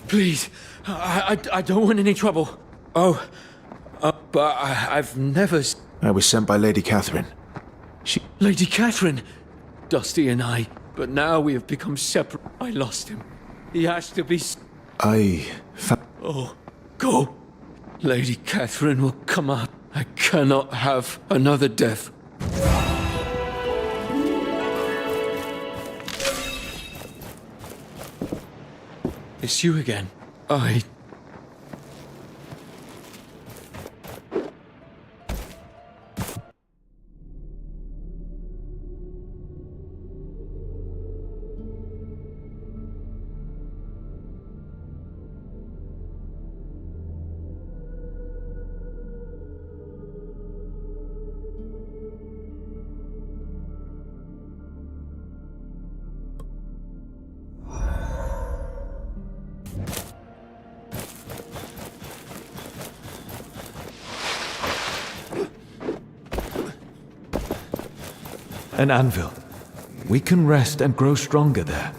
Please, I don't want any trouble. Oh, but I've never... I was sent by Lady Catherine. Lady Catherine! Dusty and I, but now we have become separate. I lost him. He has to be... Oh, go. Lady Catherine will come up. I cannot have another death. It's you again. an anvil. We can rest and grow stronger there.